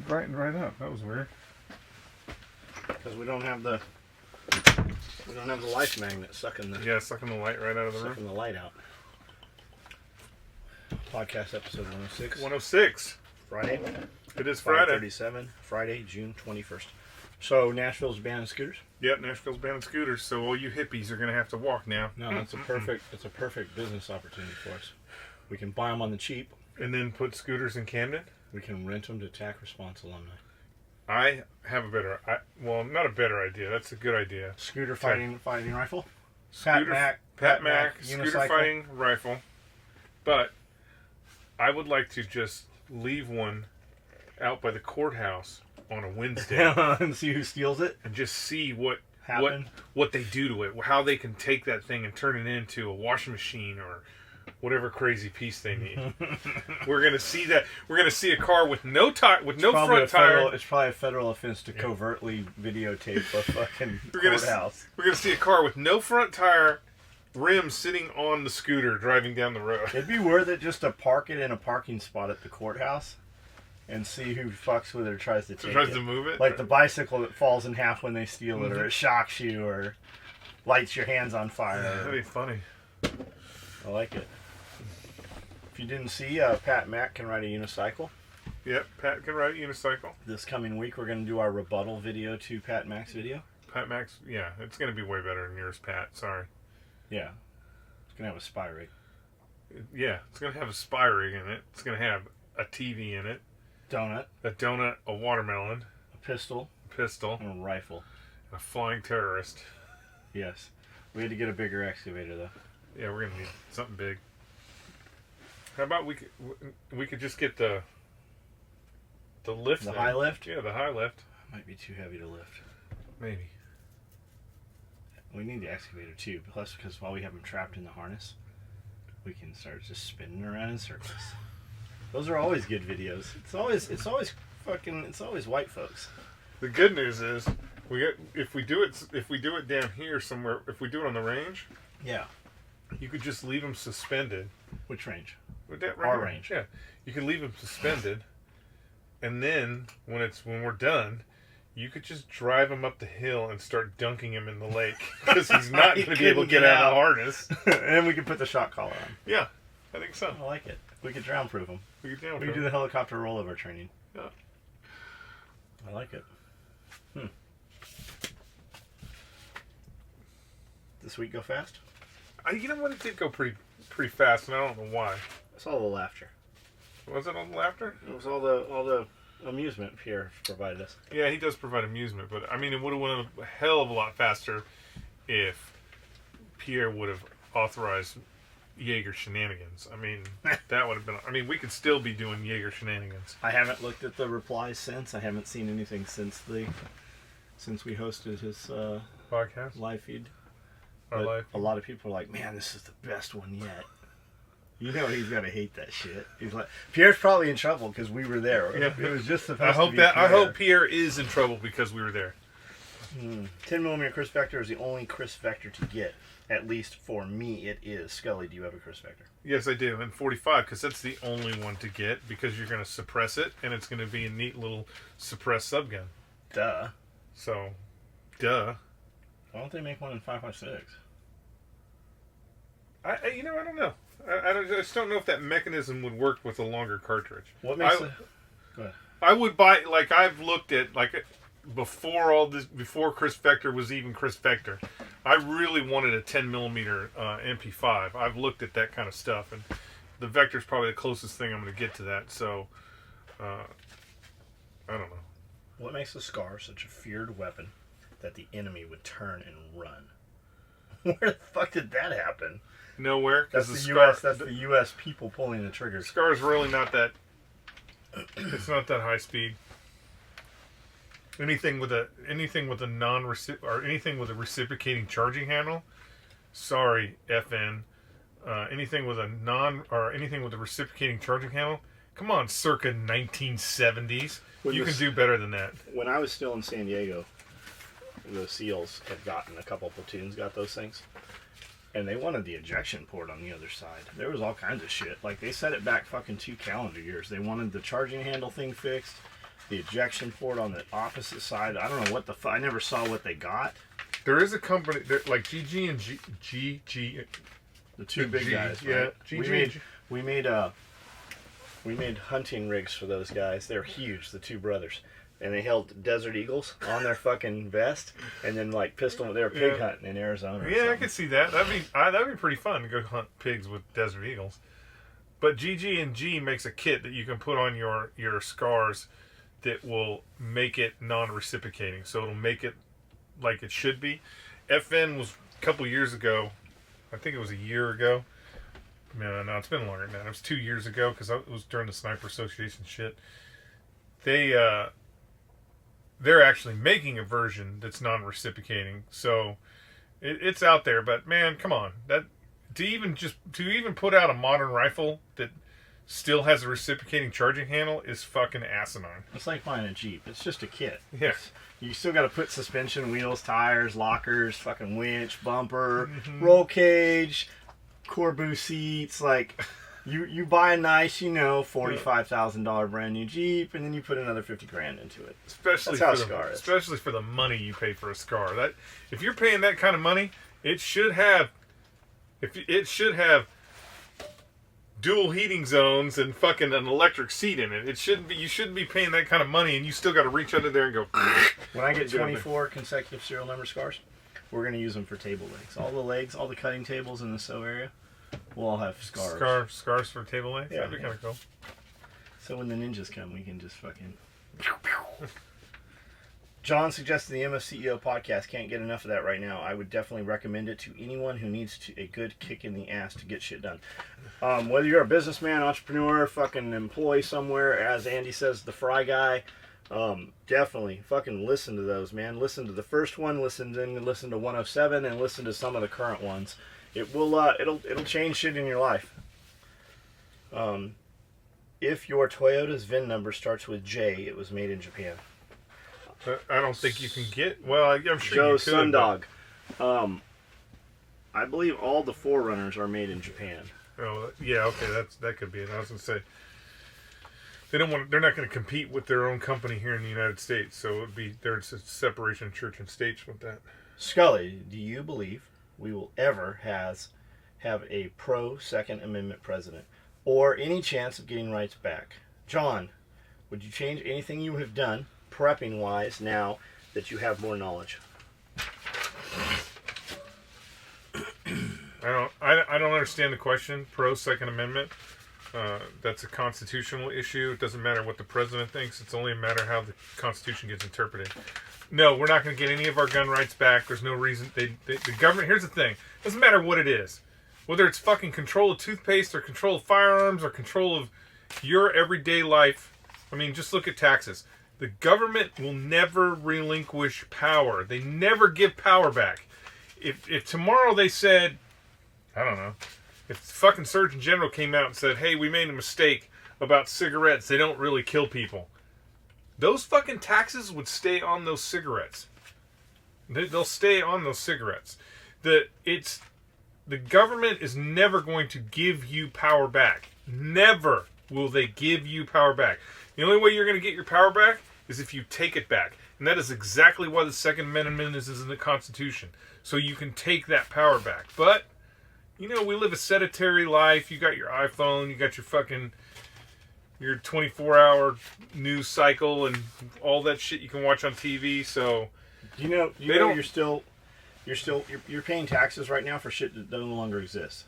brightened right up. That was weird. Because we don't have the life magnet sucking the sucking the light right out of the room. Sucking the light out. Podcast episode 106. 106. Friday. It is Friday. 5:37. Friday, June 21st. So Nashville's banning scooters. Yep, Nashville's banning scooters. So all you hippies are going to have to walk now. No, it's a perfect business opportunity for us. We can buy them on the cheap, and then put scooters in Camden. We can rent them to Attack Response alumni. I have a better, not a better idea. That's a good idea. Scooter fighting rifle. Pat Mac, scooter fighting rifle. But I would like to just leave one out by the courthouse on a Wednesday and see who steals it, and just see what they do to it, how they can take that thing and turn it into a washing machine or whatever crazy piece they need. We're gonna see that. We're gonna see a car with no front tire. It's probably a federal offense to covertly videotape a fucking courthouse. We're gonna see a car with no front tire, rim sitting on the scooter driving down the road. It'd be worth it just to park it in a parking spot at the courthouse and see who fucks with it or tries to take it. Tries to move it? Like the bicycle that falls in half when they steal it, or it shocks you, or lights your hands on fire. That'd be funny. I like it. If you didn't see, Pat Mac can ride a unicycle. Yep, Pat can ride a unicycle. This coming week, we're going to do our rebuttal video to Pat Mac's video. Pat Mac's, yeah, it's going to be way better than yours, Pat. Sorry. Yeah. It's going to have a spy rig. Yeah, it's going to have a spy rig in it. It's going to have a TV in it. Donut. A donut, a watermelon. A pistol. And a rifle. And a flying terrorist. Yes. We had to get a bigger excavator, though. Yeah, we're going to need something big. How about we could just get the lift? The high lift? Yeah, the high lift. Might be too heavy to lift. Maybe. We need the excavator too, plus because while we have them trapped in the harness, we can start just spinning around in circles. Those are always good videos. It's always white folks. The good news is if we do it down here somewhere, if we do it on the range, yeah, you could just leave them suspended. Which range? Our range. Yeah, you could leave them suspended, and then when we're done, you could just drive him up the hill and start dunking him in the lake because he's not going to be able to get out of the harness. And we could put the shock collar on. Yeah, I think so. I like it. We could drown proof him. We could do the helicopter rollover training. Yeah. I like it. This week go fast? You know what? It did go pretty fast, and I don't know why. It's all the laughter. Was it all the laughter? It was all the amusement Pierre provided us. Yeah, he does provide amusement, but I mean, it would have went a hell of a lot faster if Pierre would have authorized Jaeger shenanigans. I mean, that would have been. I mean, we could still be doing Jaeger shenanigans. I haven't looked at the replies since. I haven't seen anything since we hosted his podcast live feed. A lot of people are like, "Man, this is the best one yet." You know he's gonna hate that shit. He's like, Pierre's probably in trouble because we were there. Yeah. It was just supposed to be Pierre. I hope Pierre is in trouble because we were there. 10mm Crisp Vector is the only Crisp Vector to get. At least for me, it is. Skully, do you have a Crisp Vector? Yes, I do. And 45, because that's the only one to get, because you're going to suppress it, and it's going to be a neat little suppressed subgun. Duh. So, duh. Why don't they make one in 5.56? I don't know. I just don't know if that mechanism would work with a longer cartridge. What makes it? Go ahead. I would buy, like, I've looked at, like, before Crisp Vector was even Crisp Vector, I really wanted a 10mm MP5. I've looked at that kind of stuff, and the Vector's probably the closest thing I'm going to get to that, so, I don't know. What makes the Scar such a feared weapon that the enemy would turn and run? Where the fuck did that happen? Nowhere. That's the U.S. people pulling the trigger. Scar's really not that. It's not that high speed. Anything with a reciprocating charging handle. Sorry, FN. Anything with a reciprocating charging handle. Come on, circa 1970s. You can do better than that. When I was still in San Diego, the SEALs had gotten a couple platoons got those things. And they wanted the ejection port on the other side. There was all kinds of shit. Like, they set it back fucking 2 calendar years. They wanted the charging handle thing fixed. the ejection port on the opposite side. I don't know what I never saw what they got. There is a company like GG and GG. The two big G, guys. yeah, Right? GG. We made hunting rigs for those guys. They're huge, the two brothers. And they held desert eagles on their fucking vest, and then like pistol. They were pig hunting in Arizona. Yeah, I could see that. That'd be pretty fun to go hunt pigs with desert eagles. But GG&G makes a kit that you can put on your scars that will make it non-reciprocating. So it'll make it like it should be. FN was a couple years ago. I think it was a year ago. No, it's been longer than that. It was 2 years ago because it was during the Sniper Association shit. They're actually making a version that's non-reciprocating. So it's out there. But man, come on. To even put out a modern rifle that still has a reciprocating charging handle is fucking asinine. It's like buying a Jeep. It's just a kit. Yeah. You still got to put suspension, wheels, tires, lockers, fucking winch, bumper, roll cage, Corbu seats. Like, you buy a nice, $45,000 brand new Jeep, and then you put another $50,000 into it. Especially for the money you pay for a Scar. That if you're paying that kind of money, it should have dual heating zones and fucking an electric seat in it. You shouldn't be paying that kind of money, and you still got to reach under there and go. When I get 24 consecutive serial number Scars, we're going to use them for table legs. All the cutting tables in the sew area, we'll all have scars. Scars for table legs? Yeah, That'd be kind of cool. So when the ninjas come, we can just fucking... John suggested the MFCEO podcast. Can't get enough of that right now. I would definitely recommend it to anyone who needs a good kick in the ass to get shit done. Whether you're a businessman, entrepreneur, fucking employee somewhere, as Andy says, the fry guy, definitely fucking listen to those, man. Listen to the first one, listen to 107, and listen to some of the current ones. It will, it'll change shit in your life. If your Toyota's VIN number starts with J, it was made in Japan. I don't think you can get. Well, I'm sure Joe you could. Sundog. I believe all the Forerunners are made in Japan. Oh, yeah, okay, that could be it. I was gonna say they're not going to compete with their own company here in the United States, so there's a separation of church and state with that. Skully, do you believe we will ever have a pro Second Amendment president, or any chance of getting rights back? John, would you change anything you have done prepping wise now that you have more knowledge? I don't understand the question. Pro Second Amendment. That's a constitutional issue. It doesn't matter what the president thinks. It's only a matter how the Constitution gets interpreted. No, we're not going to get any of our gun rights back. There's no reason. The government. Here's the thing. It doesn't matter what it is. Whether it's fucking control of toothpaste or control of firearms or control of your everyday life. I mean, just look at taxes. The government will never relinquish power. They never give power back. If tomorrow they said, I don't know, if the fucking Surgeon General came out and said, hey, we made a mistake about cigarettes, they don't really kill people, those fucking taxes would stay on those cigarettes. They'll stay on those cigarettes. The government is never going to give you power back. Never will they give you power back. The only way you're going to get your power back is if you take it back. And that is exactly why the Second Amendment is in the Constitution. So you can take that power back. But, we live a sedentary life. You got your iPhone, you got your 24-hour news cycle and all that shit you can watch on TV. So you're paying taxes right now for shit that no longer exists.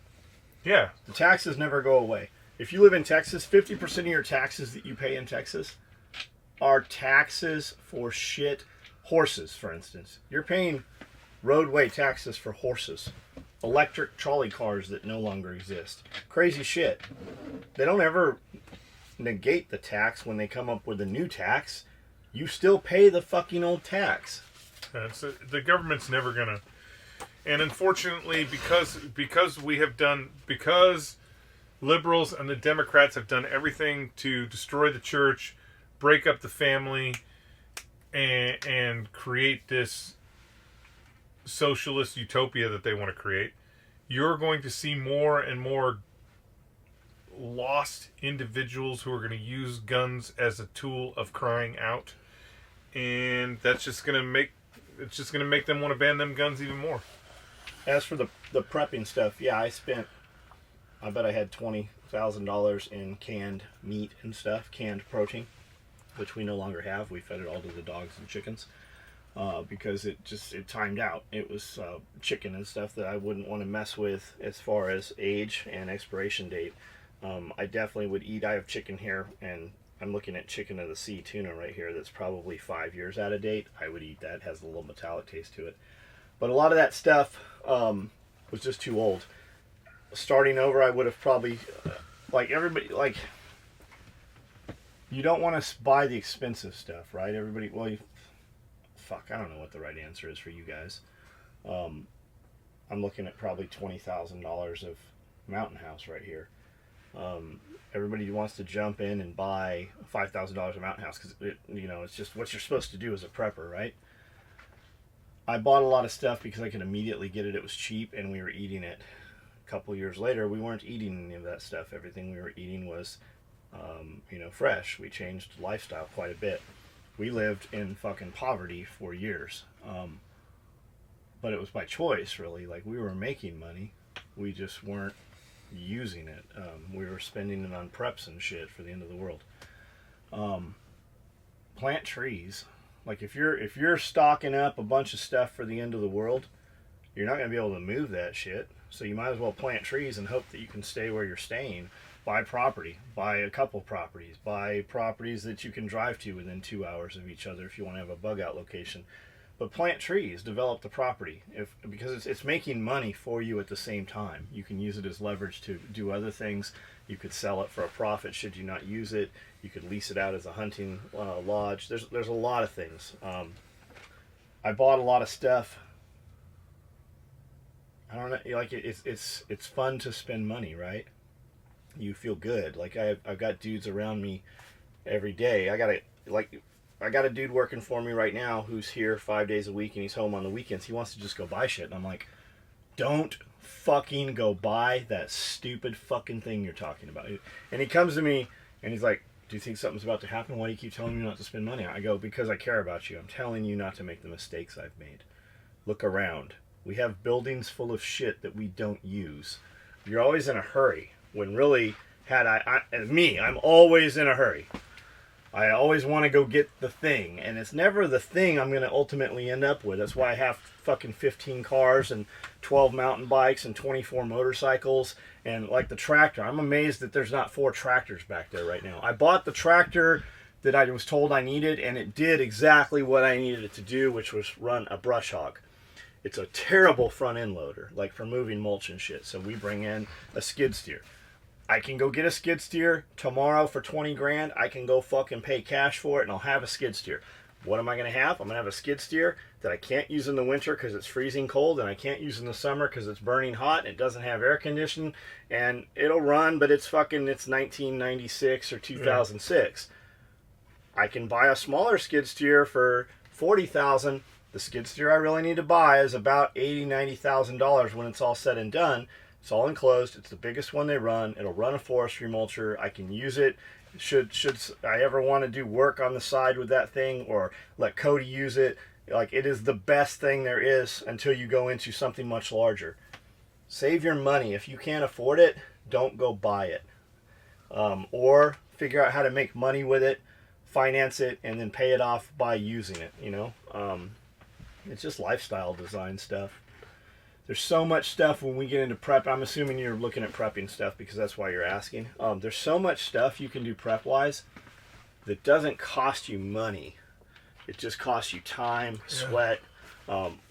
Yeah. The taxes never go away. If you live in Texas, 50% of your taxes that you pay in Texas are taxes for shit. Horses, for instance. You're paying roadway taxes for horses. Electric trolley cars that no longer exist. Crazy shit. They don't ever negate the tax when they come up with a new tax. You still pay the fucking old tax. The government's never gonna. And unfortunately, because liberals and the Democrats have done everything to destroy the church, break up the family, and create this socialist utopia that they want to create, you're going to see more and more lost individuals who are going to use guns as a tool of crying out, and that's just going to make them want to ban them guns even more. As for the prepping stuff, yeah, I bet I had $20,000 in canned meat and stuff, canned protein, which we no longer have. We fed it all to the dogs and chickens because it timed out. It was chicken and stuff that I wouldn't want to mess with as far as age and expiration date. I definitely would eat. I have chicken here, and I'm looking at chicken of the sea tuna right here that's probably 5 years out of date. I would eat that. It has a little metallic taste to it. But a lot of that stuff was just too old. Starting over, I would have probably, like everybody, like, you don't want to buy the expensive stuff, right? Everybody, well, I don't know what the right answer is for you guys. I'm looking at probably $20,000 of Mountain House right here. Everybody wants to jump in and buy $5,000 of Mountain House because it's just what you're supposed to do as a prepper, right? I bought a lot of stuff because I could immediately get it. It was cheap, and we were eating it. A couple years later, we weren't eating any of that stuff. Everything we were eating was, fresh. We changed lifestyle quite a bit. We lived in fucking poverty for years, but it was by choice, really. Like, we were making money, we just weren't using it. We were spending it on preps and shit for the end of the world. Plant trees. Like, if you're stocking up a bunch of stuff for the end of the world, you're not going to be able to move that shit. So you might as well plant trees and hope that you can stay where you're staying. Buy property. Buy a couple properties. Buy properties that you can drive to within 2 hours of each other if you want to have a bug out location. But plant trees. Develop the property. Because it's making money for you at the same time. You can use it as leverage to do other things. You could sell it for a profit should you not use it. You could lease it out as a hunting lodge. There's a lot of things. I bought a lot of stuff. I don't know. Like, it's fun to spend money, right? You feel good. Like, I've got dudes around me every day. I got a dude working for me right now who's here 5 days a week and he's home on the weekends. He wants to just go buy shit, and I'm like, don't fucking go buy that stupid fucking thing you're talking about. And he comes to me and he's like, do you think something's about to happen? Why do you keep telling me not to spend money? I go, because I care about you. I'm telling you not to make the mistakes I've made. Look around. We have buildings full of shit that we don't use. You're always in a hurry. When really, I'm always in a hurry. I always want to go get the thing, and it's never the thing I'm going to ultimately end up with. That's why I have fucking 15 cars and 12 mountain bikes and 24 motorcycles and, like, the tractor. I'm amazed that there's not 4 tractors back there right now. I bought the tractor that I was told I needed, and it did exactly what I needed it to do, which was run a brush hog. It's a terrible front end loader, like for moving mulch and shit. So we bring in a skid steer. I can go get a skid steer tomorrow for 20 grand. I can go fucking pay cash for it, and I'll have a skid steer. What am I going to have? I'm going to have a skid steer that I can't use in the winter because it's freezing cold, and I can't use in the summer because it's burning hot, and it doesn't have air conditioning, and it'll run, but it's 1996 or 2006. Yeah. I can buy a smaller skid steer for $40,000. The skid steer I really need to buy is about $80,000-$90,000 when it's all said and done. It's all enclosed. It's the biggest one they run. It'll run a forestry mulcher. I can use it. Should I ever want to do work on the side with that thing or let Cody use it, like, it is the best thing there is until you go into something much larger. Save your money. If you can't afford it, don't go buy it. Or figure out how to make money with it, finance it, and then pay it off by using it, It's just lifestyle design stuff. There's so much stuff when we get into prep. I'm assuming you're looking at prepping stuff because that's why you're asking. There's so much stuff you can do prep-wise that doesn't cost you money. It just costs you time, sweat.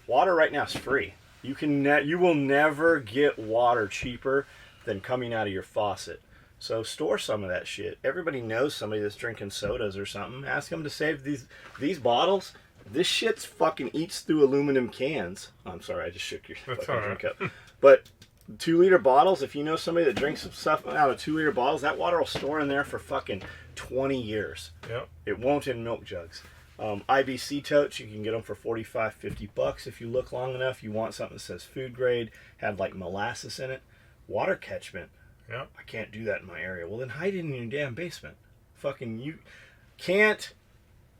Water right now is free. You will never get water cheaper than coming out of your faucet. So store some of that shit. Everybody knows somebody that's drinking sodas or something. Ask them to save these bottles. This shit's fucking eats through aluminum cans. I'm sorry, I just shook your fucking drink up. But 2-liter bottles, if you know somebody that drinks some stuff out of 2-liter bottles, that water will store in there for fucking 20 years. Yep. It won't in milk jugs. IBC totes, you can get them for $45, $50 if you look long enough. You want something that says food grade, had like molasses in it. Water catchment. Yeah. I can't do that in my area. Well, then hide it in your damn basement. Fucking you can't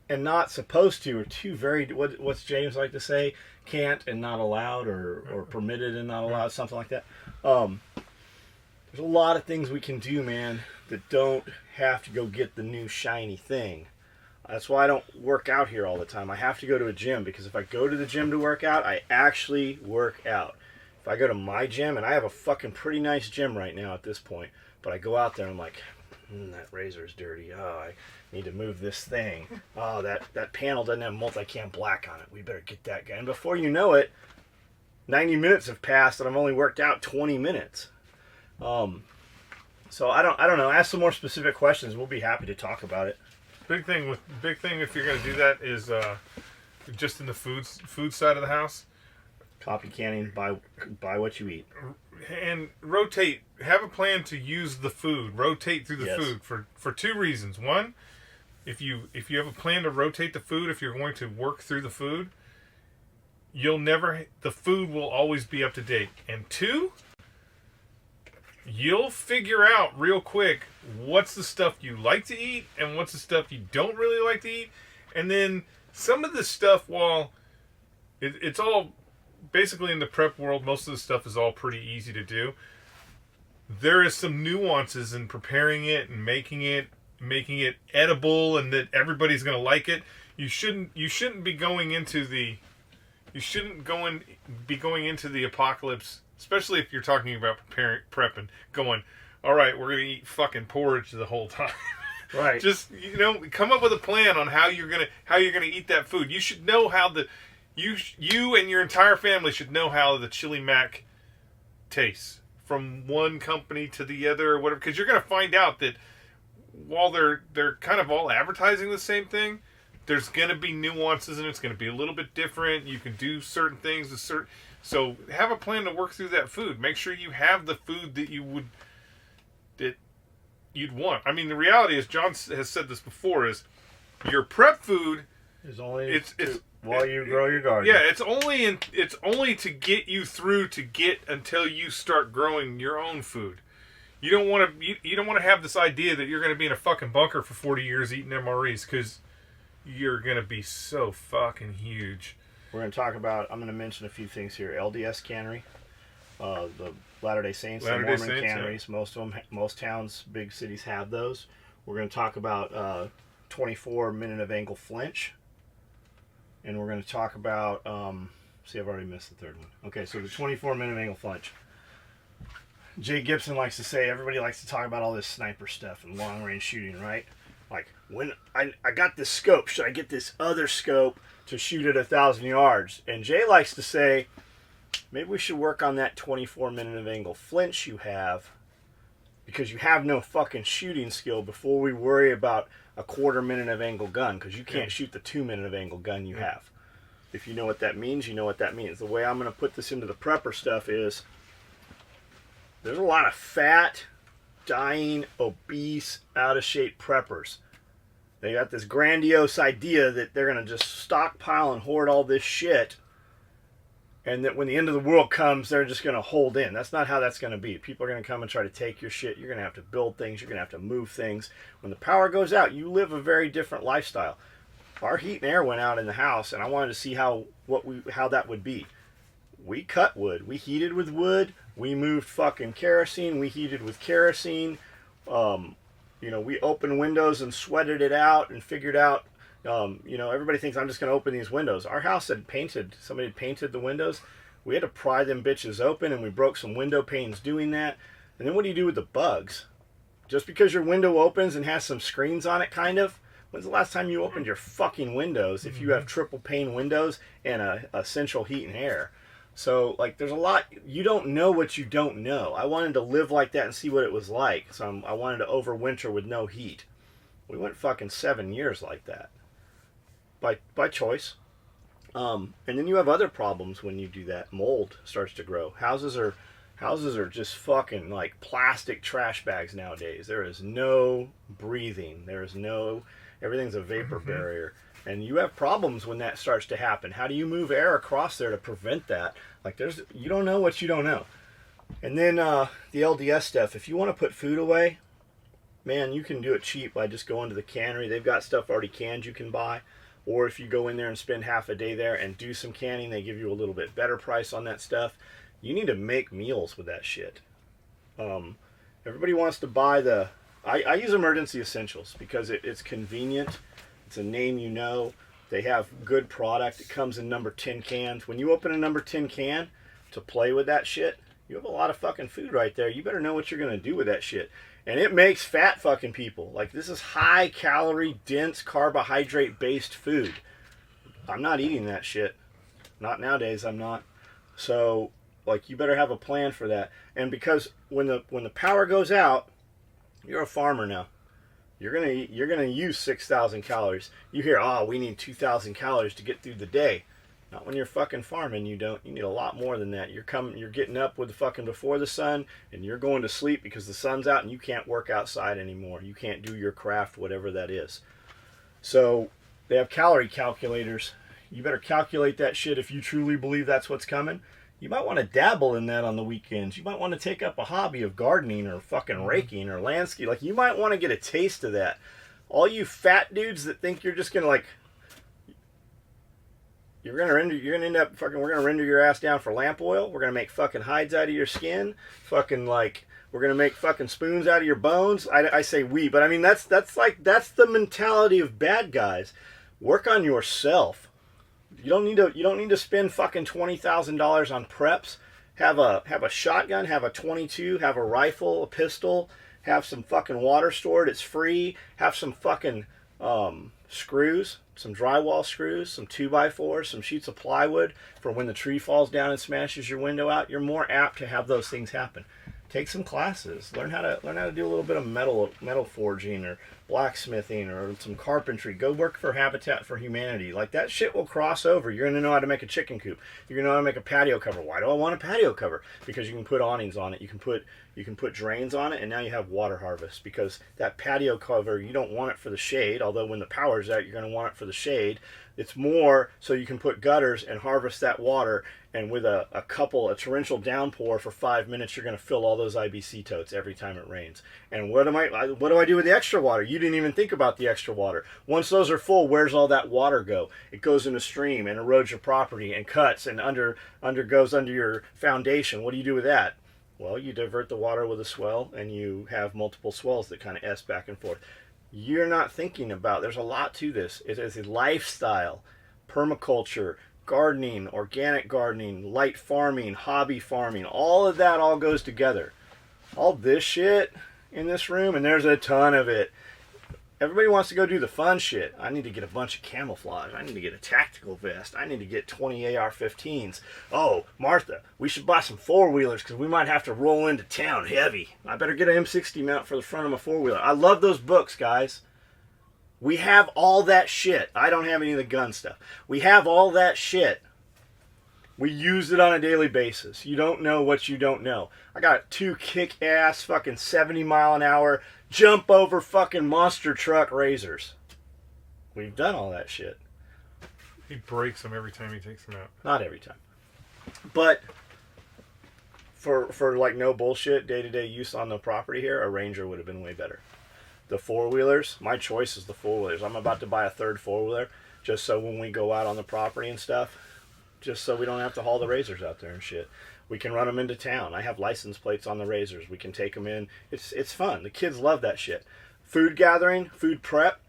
and not supposed to are two very, what's James like to say? Can't and not allowed, or permitted and not allowed, something like that. There's a lot of things we can do, man, that don't have to go get the new shiny thing. That's why I don't work out here all the time. I have to go to a gym, because if I go to the gym to work out, I actually work out. If I go to my gym, and I have a fucking pretty nice gym right now at this point, but I go out there and I'm like, that razor's dirty. Oh, I need to move this thing. Oh, that panel doesn't have multicam black on it. We better get that guy. And before you know it, 90 minutes have passed and I've only worked out 20 minutes. So I don't know. Ask some more specific questions. We'll be happy to talk about it. Big thing if you're going to do that is just in the food side of the house. Copy canning, buy what you eat. And rotate. Have a plan to use the food. Rotate through the Yes. food for two reasons. One, if you have a plan to rotate the food, if you're going to work through the food, the food will always be up to date. And two, you'll figure out real quick what's the stuff you like to eat and what's the stuff you don't really like to eat. And then some of the stuff, while it's all basically in the prep world, most of the stuff is all pretty easy to do. There is some nuances in preparing it and making it edible, and that everybody's going to like it. You shouldn't be going into the apocalypse, especially if you're talking about prepping, going, all right, we're going to eat fucking porridge the whole time. Right. Just, come up with a plan on how you're going to eat that food. You should know how you and your entire family should know how the chili mac tastes from one company to the other or whatever, because you're going to find out that while they're kind of all advertising the same thing, there's going to be nuances and it's going to be a little bit different. You can do certain things so have a plan to work through that food. Make sure you have the food that you'd want. I mean, the reality is, John has said this before, is your prep food is only it's while you grow your garden. Yeah, it's only to get you through until you start growing your own food. You don't want to have this idea that you're going to be in a fucking bunker for 40 years eating MREs, because you're going to be so fucking huge. We're going to talk about, I'm going to mention a few things here. LDS cannery, the Latter-day Saints, the Mormon canneries. Yeah. Most towns, big cities have those. We're going to talk about 24 minute of angle flinch. And we're going to talk about, I've already missed the third one. Okay, so the 24 minute angle flinch. Jay Gibson likes to say, everybody likes to talk about all this sniper stuff and long range shooting, right? Like, when I got this scope, should I get this other scope to shoot at 1,000 yards? And Jay likes to say, maybe we should work on that 24 minute of angle flinch you have, because you have no fucking shooting skill before we worry about a quarter minute of angle gun, because you can't shoot the 2 minute of angle gun you have. If you know what that means, you know what that means. The way I'm going to put this into the prepper stuff is, there's a lot of fat, dying, obese, out of shape preppers. They got this grandiose idea that they're going to just stockpile and hoard all this shit, and that when the end of the world comes, they're just going to hold in. That's not how that's going to be. People are going to come and try to take your shit. You're going to have to build things. You're going to have to move things. When the power goes out, you live a very different lifestyle. Our heat and air went out in the house, and I wanted to see how that would be. We cut wood. We heated with wood. We moved fucking kerosene. We heated with kerosene. We opened windows and sweated it out and figured out, everybody thinks I'm just going to open these windows. Our house somebody had painted the windows. We had to pry them bitches open, and we broke some window panes doing that. And then what do you do with the bugs? Just because your window opens and has some screens on it, kind of, when's the last time you opened your fucking windows if you have triple pane windows and a central heat and air? So, there's a lot, you don't know what you don't know. I wanted to live like that and see what it was like. So I wanted to overwinter with no heat. We went fucking 7 years like that. By choice. And then you have other problems when you do that. Mold starts to grow. Houses are just fucking like plastic trash bags nowadays. There is no breathing. Everything's a vapor barrier. And you have problems when that starts to happen. How do you move air across there to prevent that? You don't know what you don't know. And then the LDS stuff. If you want to put food away, man, you can do it cheap by just going to the cannery. They've got stuff already canned you can buy. Or if you go in there and spend half a day there and do some canning, they give you a little bit better price on that stuff. You need to make meals with that shit. Everybody wants to buy the... I use Emergency Essentials because it's convenient. It's a name you know. They have good product. It comes in number 10 cans. When you open a number 10 can to play with that shit, you have a lot of fucking food right there. You better know what you're going to do with that shit. And it makes fat fucking people. Like, this is high calorie, dense, carbohydrate based food. I'm not eating that shit. Not nowadays, I'm not. So, like, you better have a plan for that. And because when the power goes out, you're a farmer now. You're gonna use 6,000 calories. You hear, oh, we need 2,000 calories to get through the day. Not when you're fucking farming. You don't. You need a lot more than that. You're getting up with the fucking before the sun, and you're going to sleep because the sun's out, and you can't work outside anymore. You can't do your craft, whatever that is. So they have calorie calculators. You better calculate that shit if you truly believe that's what's coming. You might want to dabble in that on the weekends. You might want to take up a hobby of gardening or fucking raking or landscape. Like, you might want to get a taste of that. All you fat dudes that think you're just gonna like, you're gonna end up fucking. We're gonna render your ass down for lamp oil. We're gonna make fucking hides out of your skin. Fucking like, we're gonna make fucking spoons out of your bones. I say we, but I mean that's the mentality of bad guys. Work on yourself. You don't need to spend fucking $20,000 on preps. Have a shotgun, have a 22, have a rifle, a pistol, have some fucking water stored. It's free. Have some fucking screws, some drywall screws, some 2x4s, some sheets of plywood for when the tree falls down and smashes your window out. You're more apt to have those things happen. Take some classes. Learn how to do a little bit of metal forging or blacksmithing or some carpentry. Go work for Habitat for Humanity. Like, that shit will cross over. You're going to know how to make a chicken coop. You're going to know how to make a patio cover. Why do I want a patio cover? Because you can put awnings on it. You can put drains on it, and now you have water harvest. Because that patio cover, you don't want it for the shade, although when the power's out, you're going to want it for the shade. It's more so you can put gutters and harvest that water, and with a torrential downpour for 5 minutes, you're going to fill all those IBC totes every time it rains. And what do I do with the extra water? You didn't even think about the extra water. Once those are full, where's all that water go? It goes in a stream and erodes your property and cuts and goes under your foundation. What do you do with that? Well, you divert the water with a swell, and you have multiple swells that kind of S back and forth. You're not thinking about, there's a lot to this. It is a lifestyle, permaculture, gardening, organic gardening, light farming, hobby farming. All of that all goes together. All this shit in this room, and there's a ton of it. Everybody wants to go do the fun shit. I need to get a bunch of camouflage. I need to get a tactical vest. I need to get 20 AR-15s. Oh, Martha, we should buy some four-wheelers because we might have to roll into town heavy. I better get an M60 mount for the front of my four-wheeler. I love those books, guys. We have all that shit. I don't have any of the gun stuff. We have all that shit. We use it on a daily basis. You don't know what you don't know. I got 2 kick-ass fucking 70-mile-an-hour jump over fucking monster truck razors. We've done all that shit. He breaks them every time he takes them out. Not every time. But for like no bullshit day-to-day use on the property here, a Ranger would have been way better. The four-wheelers, my choice is the four-wheelers. I'm about to buy a third four-wheeler just so when we go out on the property and stuff, just so we don't have to haul the razors out there and shit. We can run them into town. I have license plates on the razors. We can take them in. It's fun. The kids love that shit. Food gathering, food prep.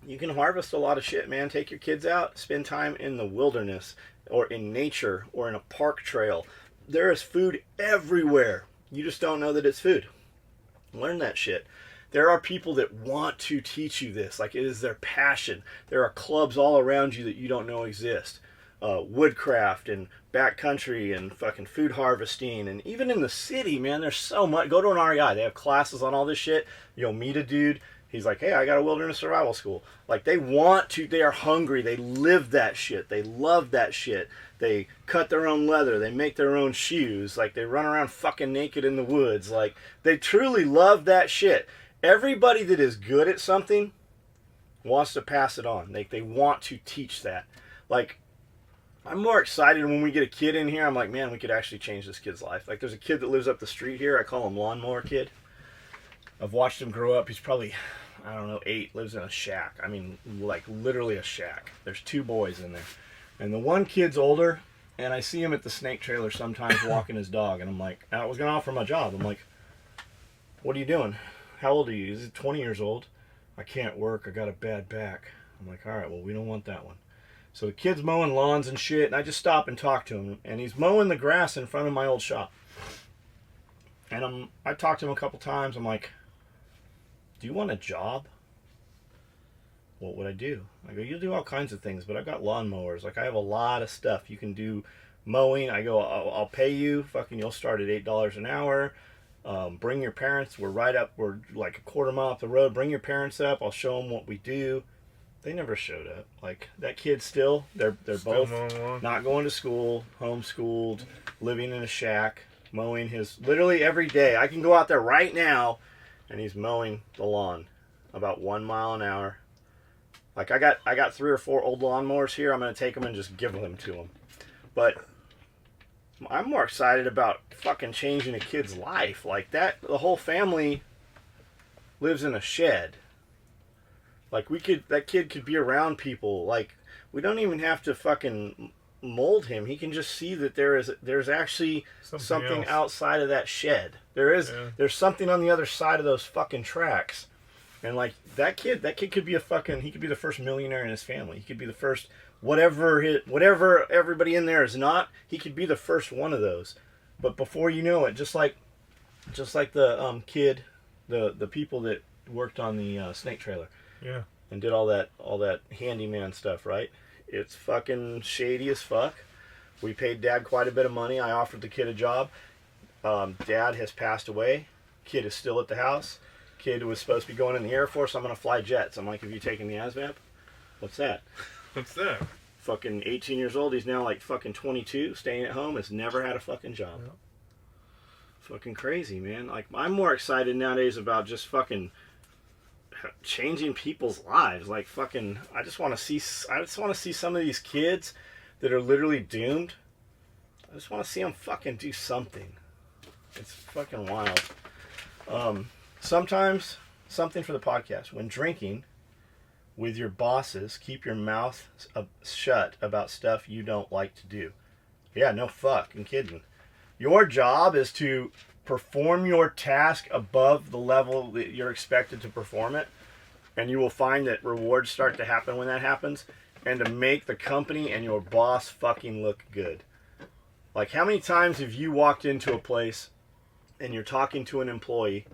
You can harvest a lot of shit, man. Take your kids out. Spend time in the wilderness or in nature or in a park trail. There is food everywhere. You just don't know that it's food. Learn that shit. There are people that want to teach you this. Like, it is their passion. There are clubs all around you that you don't know exist. Woodcraft and backcountry and fucking food harvesting, and even in the city, man, there's so much. Go to an REI, they have classes on all this shit. You'll meet a dude, he's like, hey, I got a wilderness survival school. Like, they want to, they are hungry, they live that shit, they love that shit. They cut their own leather, they make their own shoes, like, they run around fucking naked in the woods. Like, they truly love that shit. Everybody that is good at something wants to pass it on. They want to teach that. Like, I'm more excited when we get a kid in here. I'm like, man, we could actually change this kid's life. Like, there's a kid that lives up the street here. I call him Lawnmower Kid. I've watched him grow up. He's probably, I don't know, 8, lives in a shack. I mean, like, literally a shack. There's 2 boys in there. And the one kid's older, and I see him at the snake trailer sometimes walking his dog. And I'm like, I was going to offer him a job. I'm like, what are you doing? How old are you? He's 20 years old. I can't work. I got a bad back. I'm like, all right, well, we don't want that one. So the kid's mowing lawns and shit, and I just stop and talk to him. And he's mowing the grass in front of my old shop. And I talked to him a couple times. I'm like, do you want a job? What would I do? I go, you'll do all kinds of things, but I've got lawnmowers. Like, I have a lot of stuff. You can do mowing. I go, I'll pay you. Fucking, you'll start at $8 an hour. Bring your parents. We're like a quarter mile up the road. Bring your parents up. I'll show them what we do. They never showed up. Like, that kid still, they're both not going to school, homeschooled, living in a shack, mowing his, literally every day. I can go out there right now, and he's mowing the lawn about 1 mile an hour. Like, I got 3 or 4 old lawnmowers here. I'm going to take them and just give them to him. But I'm more excited about fucking changing a kid's life. Like, that, the whole family lives in a shed. Like, that kid could be around people. Like, we don't even have to fucking mold him. He can just see that there's actually something outside of that shed. There's something on the other side of those fucking tracks. And like, that kid could be he could be the first millionaire in his family. He could be the first whatever everybody in there is not, he could be the first one of those. But before you know it, just like the kid, the people that worked on the snake trailer. Yeah. And did all that handyman stuff, right? It's fucking shady as fuck. We paid Dad quite a bit of money. I offered the kid a job. Dad has passed away. Kid is still at the house. Kid was supposed to be going in the Air Force. I'm going to fly jets. I'm like, have you taken the ASVAB? What's that? What's that? Fucking 18 years old. He's now like fucking 22, staying at home. Has never had a fucking job. Yeah. Fucking crazy, man. Like, I'm more excited nowadays about just fucking changing people's lives. Like, fucking, I just want to see some of these kids that are literally doomed. I just want to see them fucking do something. It's fucking wild. Sometimes, something for the podcast. When drinking with your bosses, keep your mouth shut about stuff you don't like to do. Yeah, no fucking kidding. Your job is to perform your task above the level that you're expected to perform it, and you will find that rewards start to happen when that happens, and to make the company and your boss fucking look good. Like, how many times have you walked into a place and you're talking to an employee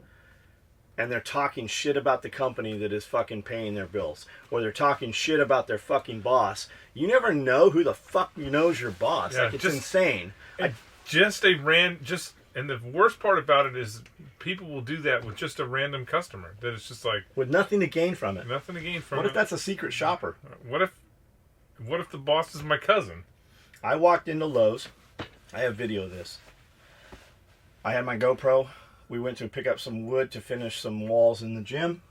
and they're talking shit about the company that is fucking paying their bills, or they're talking shit about their fucking boss? You never know who the fuck knows your boss. Yeah, like, it's insane. And the worst part about it is people will do that with just a random customer. That it's just like, with nothing to gain from it. Nothing to gain from it. What if that's a secret shopper? What if the boss is my cousin? I walked into Lowe's. I have video of this. I had my GoPro. We went to pick up some wood to finish some walls in the gym.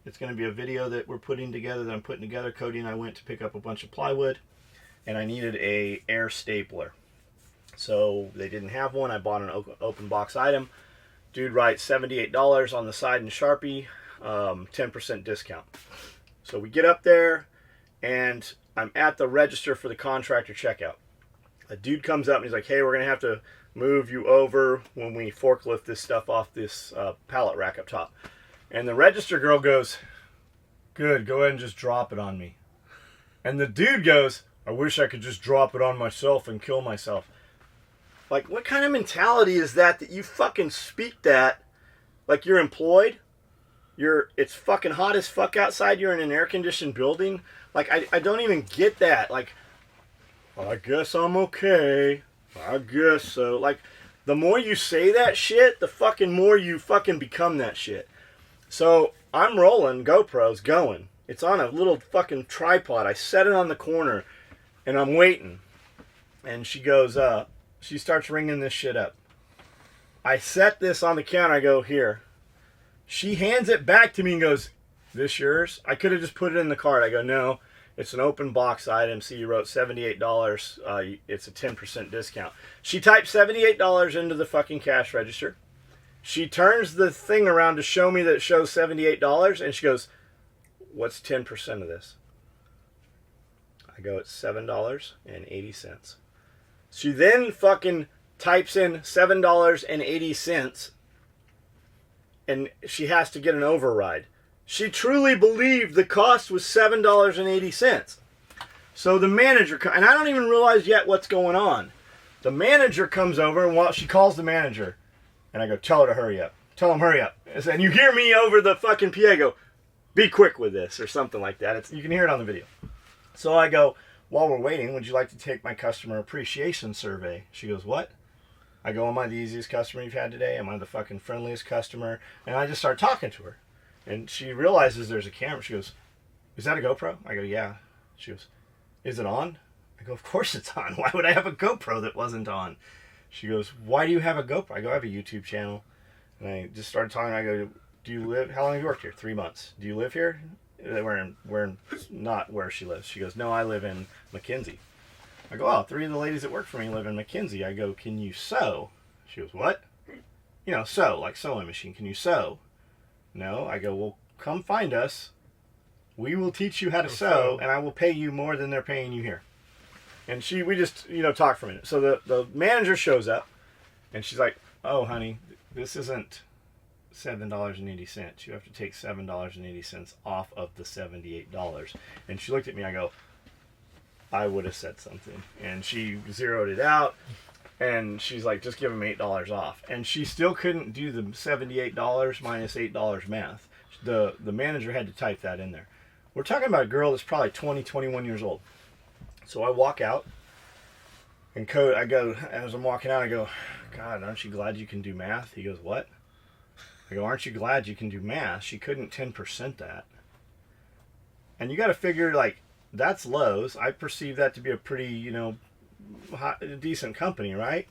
It's going to be a video that I'm putting together. Cody and I went to pick up a bunch of plywood, and I needed a air stapler. So they didn't have one. I bought an open box item. Dude writes $78 on the side in Sharpie, 10% discount. So we get up there, and I'm at the register for the contractor checkout. A dude comes up and he's like, hey, we're going to have to move you over when we forklift this stuff off this pallet rack up top. And the register girl goes, good, go ahead and just drop it on me. And the dude goes, I wish I could just drop it on myself and kill myself. Like, what kind of mentality is that you fucking speak that like you're employed? It's fucking hot as fuck outside. You're in an air-conditioned building. Like, I don't even get that. Like, I guess I'm okay. I guess so. Like, the more you say that shit, the fucking more you fucking become that shit. So, I'm rolling, GoPro's going. It's on a little fucking tripod. I set it on the corner, and I'm waiting. And she goes, she starts ringing this shit up. I set this on the counter. I go, here. She hands it back to me and goes, this yours? I could have just put it in the cart. I go, no. It's an open box item. See, you wrote $78. It's a 10% discount. She typed $78 into the fucking cash register. She turns the thing around to show me that it shows $78, and she goes, "What's 10% of this?" I go, "It's $7.80. She then fucking types in $7.80, and she has to get an override. She truly believed the cost was $7.80. So the manager, and I don't even realize yet what's going on. The manager comes over, and while she calls the manager, and I go, "Tell her to hurry up. Tell him hurry up." And you hear me over the fucking PA go, "Be quick with this," or something like that. You can hear it on the video. So I go, "While we're waiting, would you like to take my customer appreciation survey?" She goes, "What?" I go, "Am I the easiest customer you've had today? Am I the fucking friendliest customer?" And I just start talking to her. And she realizes there's a camera. She goes, "Is that a GoPro?" I go, "Yeah." She goes, "Is it on?" I go, "Of course it's on. Why would I have a GoPro that wasn't on?" She goes, "Why do you have a GoPro?" I go, "I have a YouTube channel." And I just started talking. I go, "Do you live, how long have you worked here?" 3 months. "Do you live here?" We're not where she lives. She goes, "No, I live in McKinsey." I go, "Oh, 3 of the ladies that work for me live in McKinsey." I go, "Can you sew?" She goes, "What?" Sew, like sewing machine. "Can you sew?" "No." I go, "Well, come find us. We will teach you how to sew, and I will pay you more than they're paying you here." And we just, talk for a minute. So the manager shows up, and she's like, "Oh, honey, this isn't $7.80. You have to take $7.80 off of the $78. And she looked at me. I go, "I would have said something." And she zeroed it out, and she's like, "Just give him $8 off." And she still couldn't do the $78 minus $8 math. The manager had to type that in there. We're talking about a girl that's probably 20, 21 years old. So I walk out, and I go, as I'm walking out, I go, "God, aren't you glad you can do math?" He goes, "What?" I go, "Aren't you glad you can do math? She couldn't 10% that." And you got to figure, like, that's Lowe's. I perceive that to be a pretty, decent company, right?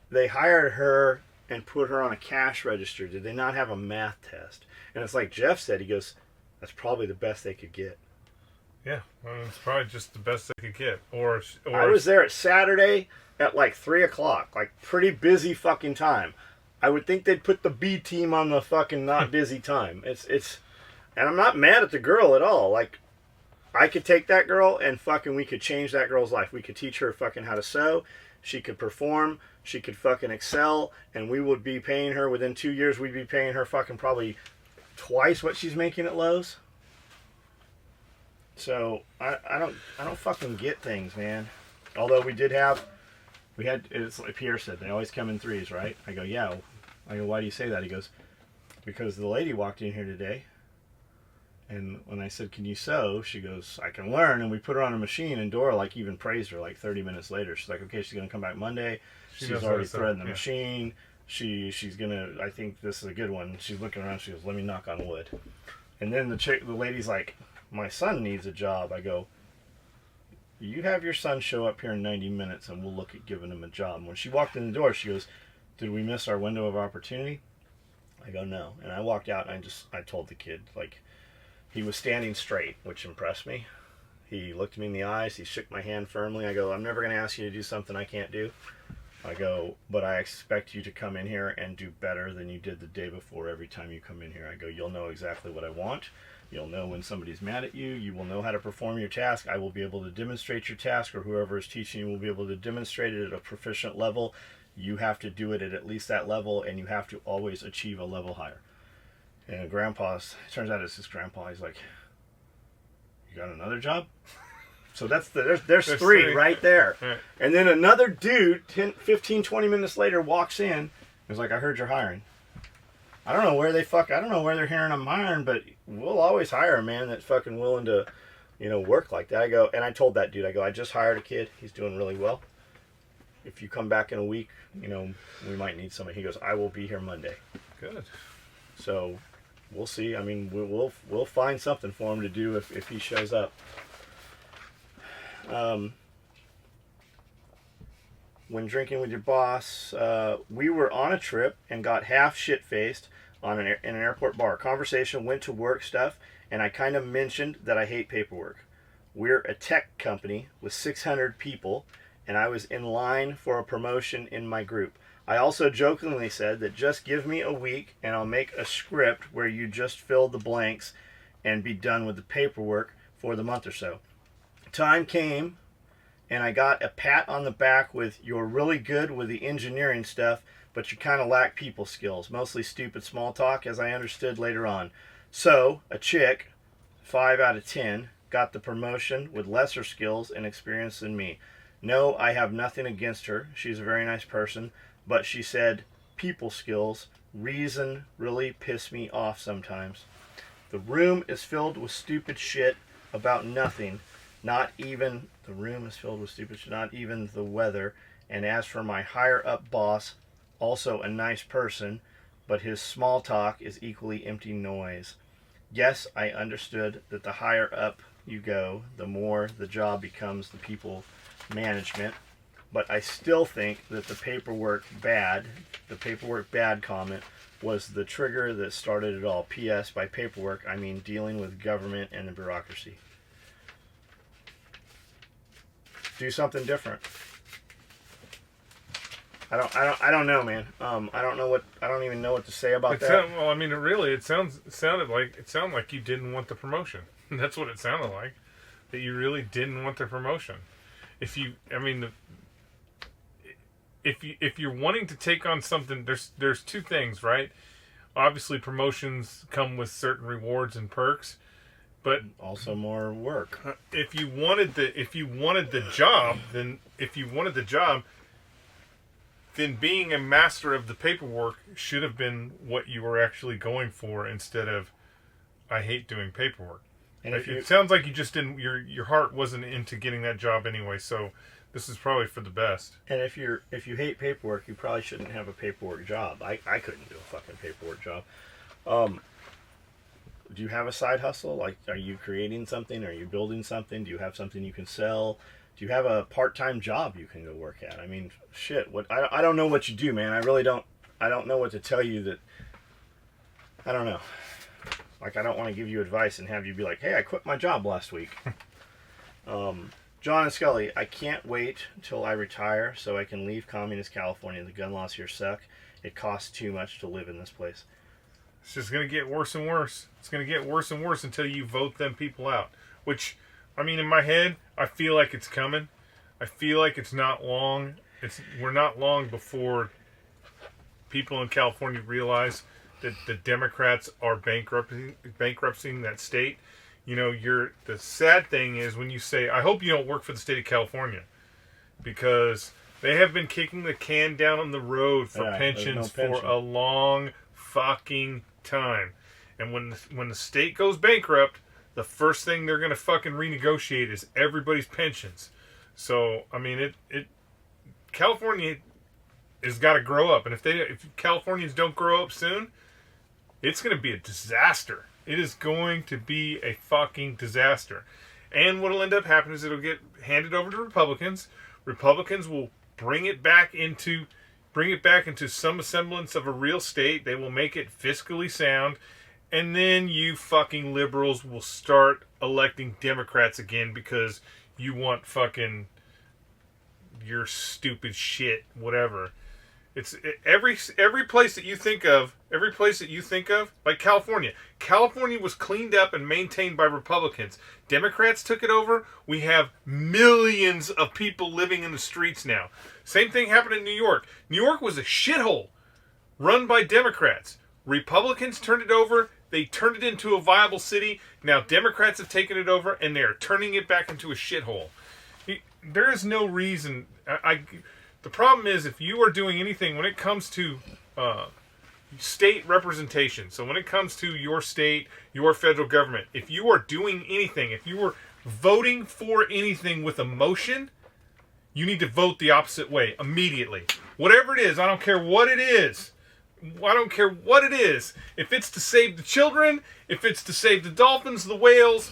They hired her and put her on a cash register. Did they not have a math test? And it's like Jeff said, he goes, "That's probably the best they could get." Yeah, it's probably just the best they could get. Or I was there at Saturday at like 3 o'clock, like pretty busy fucking time. I would think they'd put the B team on the fucking not busy time. It's, and I'm not mad at the girl at all. Like, I could take that girl and fucking we could change that girl's life. We could teach her fucking how to sew. She could perform. She could fucking excel. And we would be paying her, within 2 years, we'd be paying her fucking probably twice what she's making at Lowe's. So I don't fucking get things, man. Although we had, it's like Pierre said, they always come in threes, right? I go, "Yeah." I go, "Why do you say that?" He goes, "Because the lady walked in here today, and when I said, 'Can you sew?' she goes, 'I can learn.' And we put her on a machine, and Dora even praised her 30 minutes later. She's like, 'Okay, she's gonna come back Monday. She's already threading the machine. She's gonna, I think this is a good one.'" She's looking around. She goes, "Let me knock on wood." And then the lady's like, "My son needs a job." I go, "You have your son show up here in 90 minutes and we'll look at giving him a job." And when she walked in the door, she goes, "Did we miss our window of opportunity?" I go, "No." And I walked out and I told the kid, he was standing straight, which impressed me. He looked me in the eyes. He shook my hand firmly. I go, "I'm never going to ask you to do something I can't do." I go, "But I expect you to come in here and do better than you did the day before every time you come in here." I go, "You'll know exactly what I want. You'll know when somebody's mad at you. You will know how to perform your task. I will be able to demonstrate your task, or whoever is teaching you will be able to demonstrate it at a proficient level. You have to do it at least that level, and you have to always achieve a level higher." And Grandpa's, it turns out it's his grandpa. He's like, "You got another job?" So there's three right there. Right. And then another dude, 10, 15, 20 minutes later, walks in and is like, "I heard you're hiring." I don't know where they're hearing I'm hiring, but we'll always hire a man that's fucking willing to, work like that. I go, and I told that dude, "I just hired a kid. He's doing really well. If you come back in a week, we might need somebody." He goes, "I will be here Monday." Good. So we'll see. I mean, we'll find something for him to do if he shows up. When drinking with your boss, we were on a trip and got half shit-faced in an airport bar. Conversation, went to work stuff, and I kind of mentioned that I hate paperwork. We're a tech company with 600 people, and I was in line for a promotion in my group. I also jokingly said that just give me a week and I'll make a script where you just fill the blanks and be done with the paperwork for the month or so. Time came, and I got a pat on the back with, "You're really good with the engineering stuff, but you kind of lack people skills, mostly stupid small talk," as I understood later on. So, a chick, 5 out of 10, got the promotion with lesser skills and experience than me. No, I have nothing against her. She's a very nice person, but she said people skills reason really piss me off sometimes. The room is filled with stupid shit about nothing. Not even the room is filled with stupid shit, not even the weather. And as for my higher up boss, also a nice person, but his small talk is equally empty noise. Yes, I understood that the higher up you go, the more the job becomes the people management, but I still think that the paperwork bad comment was the trigger that started it all. P.S. By paperwork, I mean dealing with government and the bureaucracy. Do something different. I don't know, man. I don't even know what to say about that. Well, I mean, it sounded like you didn't want the promotion. That's what it sounded like. That you really didn't want the promotion. If you're wanting to take on something, there's two things, right? Obviously, promotions come with certain rewards and perks, but also more work. If you wanted the job, then being a master of the paperwork should have been what you were actually going for, instead of, I hate doing paperwork. And it sounds like you just didn't. Your heart wasn't into getting that job anyway. So this is probably for the best. And if you hate paperwork, you probably shouldn't have a paperwork job. I couldn't do a fucking paperwork job. Do you have a side hustle? Like, are you creating something? Are you building something? Do you have something you can sell? Do you have a part-time job you can go work at? I mean, shit. I don't know what you do, man. I really don't. I don't know what to tell you. That I don't know. Like, I don't want to give you advice and have you be like, "Hey, I quit my job last week." John Skully, I can't wait until I retire so I can leave communist California. The gun laws here suck. It costs too much to live in this place. It's just going to get worse and worse. It's going to get worse and worse until you vote them people out. Which, I mean, in my head, I feel like it's coming. I feel like it's not long. We're not long before people in California realize that the Democrats are bankrupting that state. You know, the sad thing is when you say, I hope you don't work for the state of California, because they have been kicking the can down on the road for pensions for a long fucking time. And when the state goes bankrupt, the first thing they're going to fucking renegotiate is everybody's pensions. So, I mean, California has got to grow up. And if Californians don't grow up soon, it's going to be a disaster. It is going to be a fucking disaster. And what will end up happening is it'll get handed over to Republicans. Republicans will bring it back into some semblance of a real state. They will make it fiscally sound. And then you fucking liberals will start electing Democrats again because you want fucking your stupid shit, whatever. It's every place that you think of, like California. California was cleaned up and maintained by Republicans. Democrats took it over. We have millions of people living in the streets now. Same thing happened in New York. New York was a shithole run by Democrats. Republicans turned it over. They turned it into a viable city. Now Democrats have taken it over and they're turning it back into a shithole. There is no reason. The problem is, if you are doing anything when it comes to state representation, so when it comes to your state, your federal government, if you are doing anything, if you are voting for anything with emotion, you need to vote the opposite way immediately. Whatever it is, I don't care what it is. I don't care what it is. If it's to save the children, if it's to save the dolphins, the whales,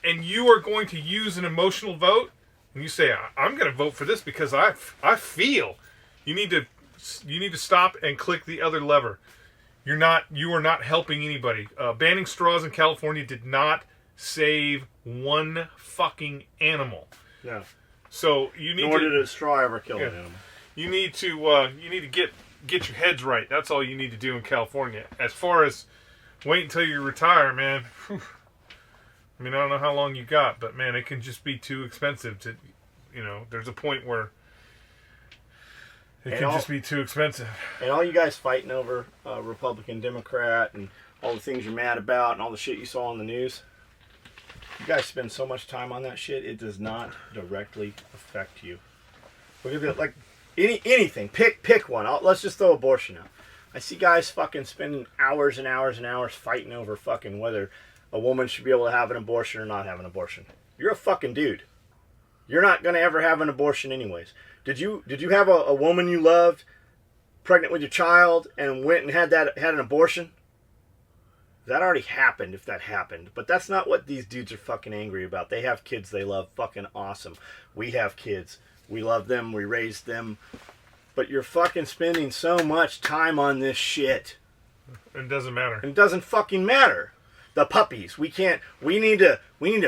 and you are going to use an emotional vote, and you say, I'm going to vote for this because I feel, you need to stop and click the other lever. You are not helping anybody. Banning straws in California did not save one fucking animal. No. So you need Nor to. did a straw ever kill an animal. You need to get your heads right. That's all you need to do in California. As far as wait until you retire, man. Whew. I mean, I don't know how long you got, but man, it can just be too expensive to, there's a point where it can just be too expensive. And all you guys fighting over Republican, Democrat, and all the things you're mad about, and all the shit you saw on the news, you guys spend so much time on that shit, it does not directly affect you. Look at like anything. Pick one. Let's just throw abortion out. I see guys fucking spending hours and hours and hours fighting over fucking whether a woman should be able to have an abortion or not have an abortion. You're a fucking dude. You're not gonna ever have an abortion anyways. Did you have a woman you loved pregnant with your child and went and had an abortion? That already happened if that happened. But that's not what these dudes are fucking angry about. They have kids they love. Fucking awesome. We have kids. We love them. We raised them. But you're fucking spending so much time on this shit. It doesn't matter. It doesn't fucking matter. The puppies. We need to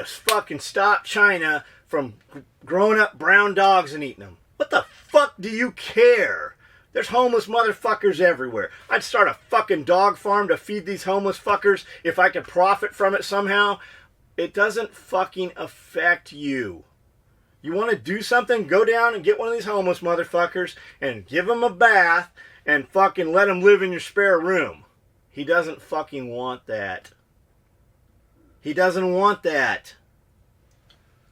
fucking stop China from growing up brown dogs and eating them. What the fuck do you care? There's homeless motherfuckers everywhere. I'd start a fucking dog farm to feed these homeless fuckers if I could profit from it somehow. It doesn't fucking affect you. You want to do something? Go down and get one of these homeless motherfuckers and give them a bath and fucking let them live in your spare room. He doesn't fucking want that. He doesn't want that.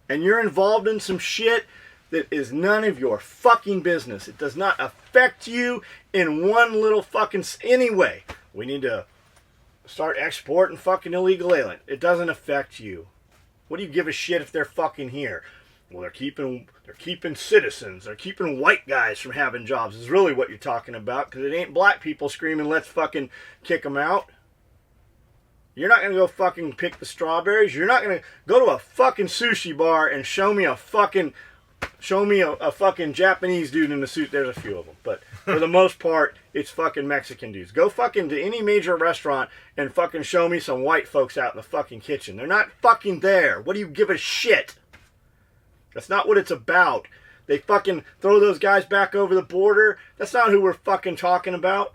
And you're involved in some shit that is none of your fucking business. It does not affect you in one little fucking... Anyway, we need to start exporting fucking illegal alien. It doesn't affect you. What do you give a shit if they're fucking here? Well, they're keeping citizens. They're keeping white guys from having jobs is really what you're talking about, because it ain't black people screaming, let's fucking kick them out. You're not going to go fucking pick the strawberries. You're not going to go to a fucking sushi bar and show me a fucking Japanese dude in a suit. There's a few of them. But for the most part, it's fucking Mexican dudes. Go fucking to any major restaurant and fucking show me some white folks out in the fucking kitchen. They're not fucking there. What do you give a shit? That's not what it's about. They fucking throw those guys back over the border. That's not who we're fucking talking about.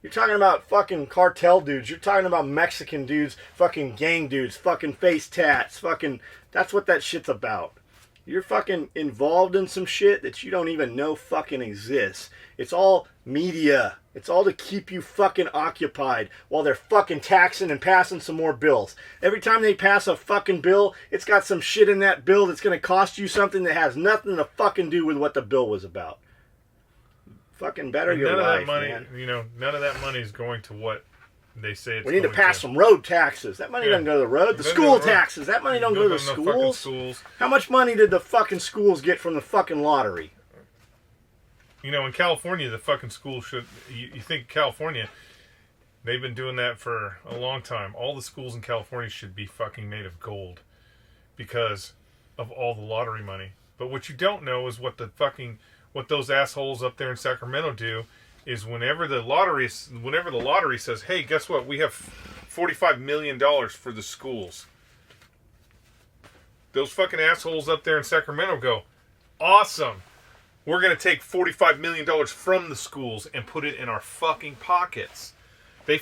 You're talking about fucking cartel dudes. You're talking about Mexican dudes, fucking gang dudes, fucking face tats, fucking... That's what that shit's about. You're fucking involved in some shit that you don't even know fucking exists. It's all media. It's all to keep you fucking occupied while they're fucking taxing and passing some more bills. Every time they pass a fucking bill, it's got some shit in that bill that's going to cost you something that has nothing to fucking do with what the bill was about. Fucking better your life, man. None of that money is going to what they say it's going to. We need to pass some road taxes. That money doesn't go to the road. The school taxes. That money don't go to the schools. How much money did the fucking schools get from the fucking lottery? In California, the fucking schools should... You think California, they've been doing that for a long time. All the schools in California should be fucking made of gold because of all the lottery money. But what you don't know is what those assholes up there in Sacramento do is whenever the lottery says, hey, guess what? We have $45 million for the schools. Those fucking assholes up there in Sacramento go, awesome. We're going to take $45 million from the schools and put it in our fucking pockets. They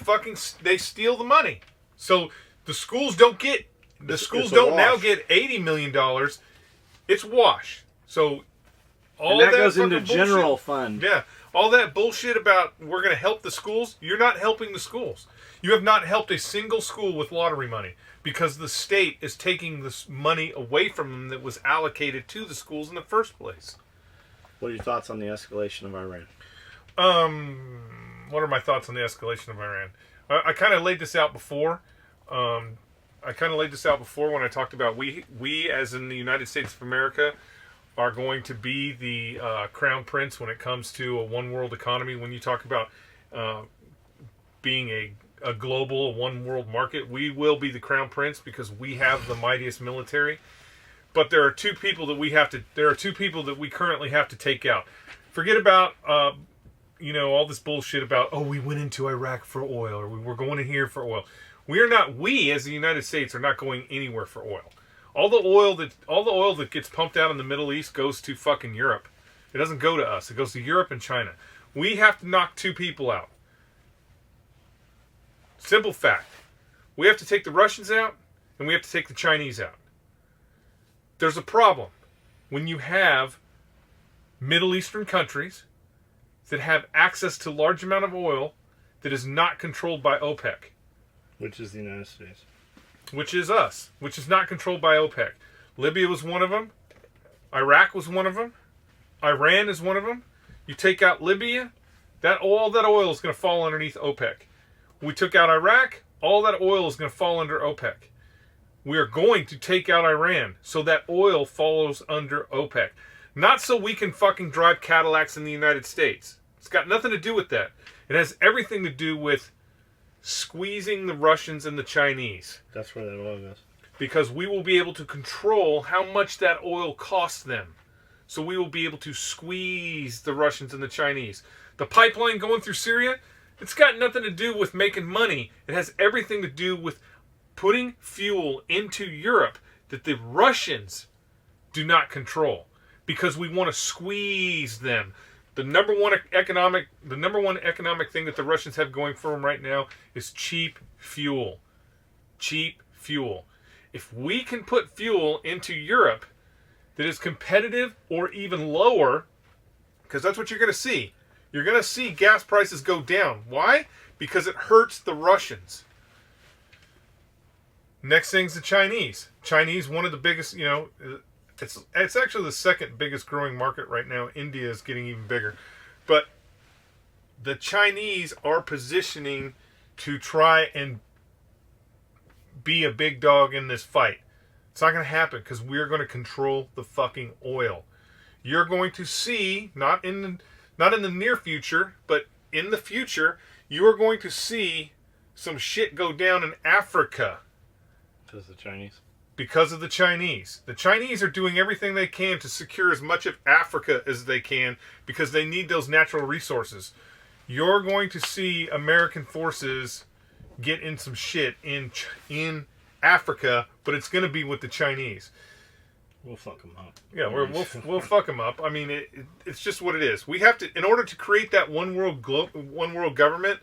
steal the money. So the schools don't now get $80 million. It's wash. So all and that goes into bullshit, general fund. Yeah. All that bullshit about we're going to help the schools, you're not helping the schools. You have not helped a single school with lottery money because the state is taking this money away from them that was allocated to the schools in the first place. What are your thoughts on the escalation of Iran? What are my thoughts on the escalation of Iran? I kind of laid this out before. When I talked about we as in the United States of America are going to be the crown prince when it comes to a one world economy. When you talk about being a global one world market, we will be the crown prince because we have the mightiest military. But there are two people that we currently have to take out. Forget about all this bullshit about, oh, we went into Iraq for oil, or we were going in here for oil. We as the United States are not going anywhere for oil. All the oil that gets pumped out in the Middle East goes to fucking Europe. It doesn't go to us. It goes to Europe and China. We have to knock 2 people out. Simple fact. We have to take the Russians out, and we have to take the Chinese out. There's a problem when you have Middle Eastern countries that have access to large amount of oil that is not controlled by OPEC. Which is the United States. Which is us. Which is not controlled by OPEC. Libya was one of them. Iraq was one of them. Iran is one of them. You take out Libya, all that oil is going to fall underneath OPEC. We took out Iraq, all that oil is going to fall under OPEC. We are going to take out Iran so that oil follows under OPEC. Not so we can fucking drive Cadillacs in the United States. It's got nothing to do with that. It has everything to do with squeezing the Russians and the Chinese. That's where that oil goes. Because we will be able to control how much that oil costs them. So we will be able to squeeze the Russians and the Chinese. The pipeline going through Syria, it's got nothing to do with making money. It has everything to do with putting fuel into Europe that the Russians do not control. Because we want to squeeze them. The number one economic thing that the Russians have going for them right now is cheap fuel. Cheap fuel. If we can put fuel into Europe that is competitive or even lower, because that's what you're going to see. You're going to see gas prices go down. Why? Because it hurts the Russians. Next thing's the Chinese. Chinese, one of the biggest, it's actually the second biggest growing market right now. India is getting even bigger. But the Chinese are positioning to try and be a big dog in this fight. It's not going to happen because we're going to control the fucking oil. You're going to see, not in the near future, but in the future, you are going to see some shit go down in Africa. Because the Chinese? Because of the Chinese. The Chinese are doing everything they can to secure as much of Africa as they can because they need those natural resources. You're going to see American forces get in some shit in Africa, but it's going to be with the Chinese. We'll fuck them up. Yeah, we'll fuck them up. I mean, it's just what it is. We have to, in order to create that one world government,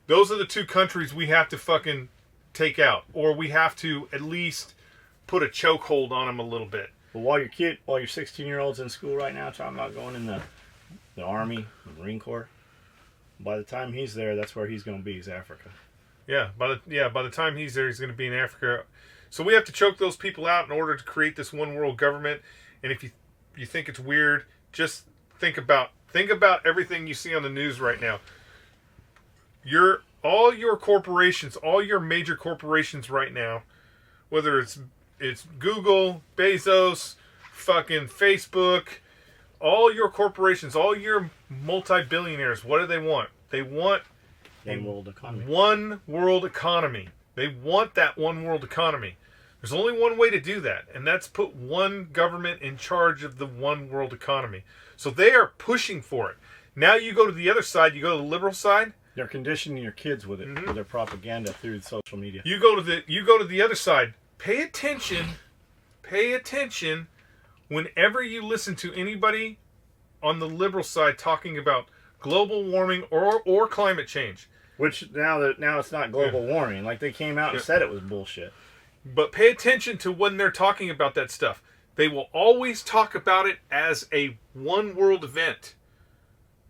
those are the 2 countries we have to fucking take out, or we have to at least put a chokehold on them a little bit. But while your 16-year-old's in school right now talking about going in the Army, the Marine Corps, by the time he's there, that's where he's going to be, is Africa. Yeah, by the time he's there, he's going to be in Africa. So we have to choke those people out in order to create this one world government. And if you think it's weird, just think about everything you see on the news right now. All your corporations, all your major corporations right now, whether it's Google, Bezos, fucking Facebook, all your corporations, all your multi-billionaires, what do they want? They want one world economy. One world economy. They want that one world economy. There's only one way to do that, and that's put one government in charge of the one world economy. So they are pushing for it. Now you go to the other side, you go to the liberal side. They're conditioning your kids with it, with their propaganda through social media. You go to the other side. Pay attention whenever you listen to anybody on the liberal side talking about global warming or climate change. Which now it's not global warming. Like they came out and said it was bullshit. But pay attention to when they're talking about that stuff. They will always talk about it as a one world event.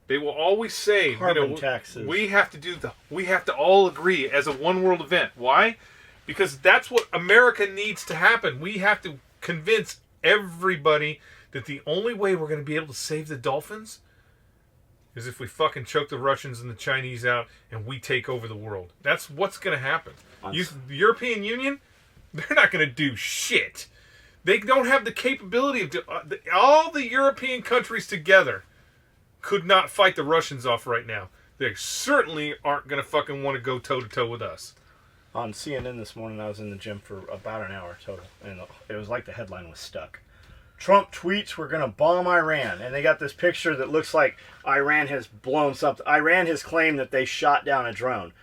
They will always say, carbon taxes. We have to all agree as a one world event. Why? Because that's what America needs to happen. We have to convince everybody that the only way we're going to be able to save the dolphins is if we fucking choke the Russians and the Chinese out and we take over the world. That's what's going to happen. The European Union, they're not going to do shit. They don't have the capability of... all the European countries together could not fight the Russians off right now. They certainly aren't going to fucking want to go toe-to-toe with us. On CNN this morning, I was in the gym for about an hour total, and it was like the headline was stuck. Trump tweets we're going to bomb Iran. And they got this picture that looks like Iran has blown something. Iran has claimed that they shot down a drone.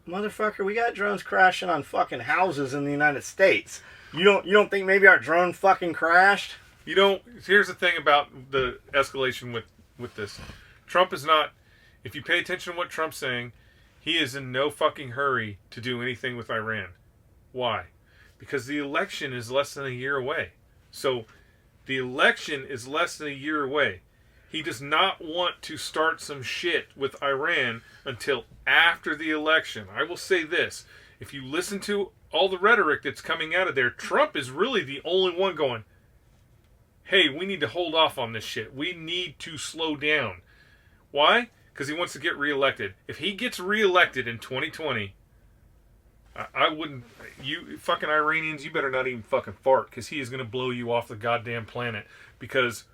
Motherfucker, we got drones crashing on fucking houses in the United States. You don't think maybe our drone fucking crashed? Here's the thing about the escalation with this. Trump is not, if you pay attention to what Trump's saying, he is in no fucking hurry to do anything with Iran. Why? Because the election is less than a year away. So, the election is less than a year away. He does not want to start some shit with Iran until after the election. I will say this. If you listen to all the rhetoric that's coming out of there, Trump is really the only one going, hey, we need to hold off on this shit. We need to slow down. Why? Because he wants to get reelected. If he gets reelected in 2020, I wouldn't... You fucking Iranians, you better not even fucking fart, because he is going to blow you off the goddamn planet. Because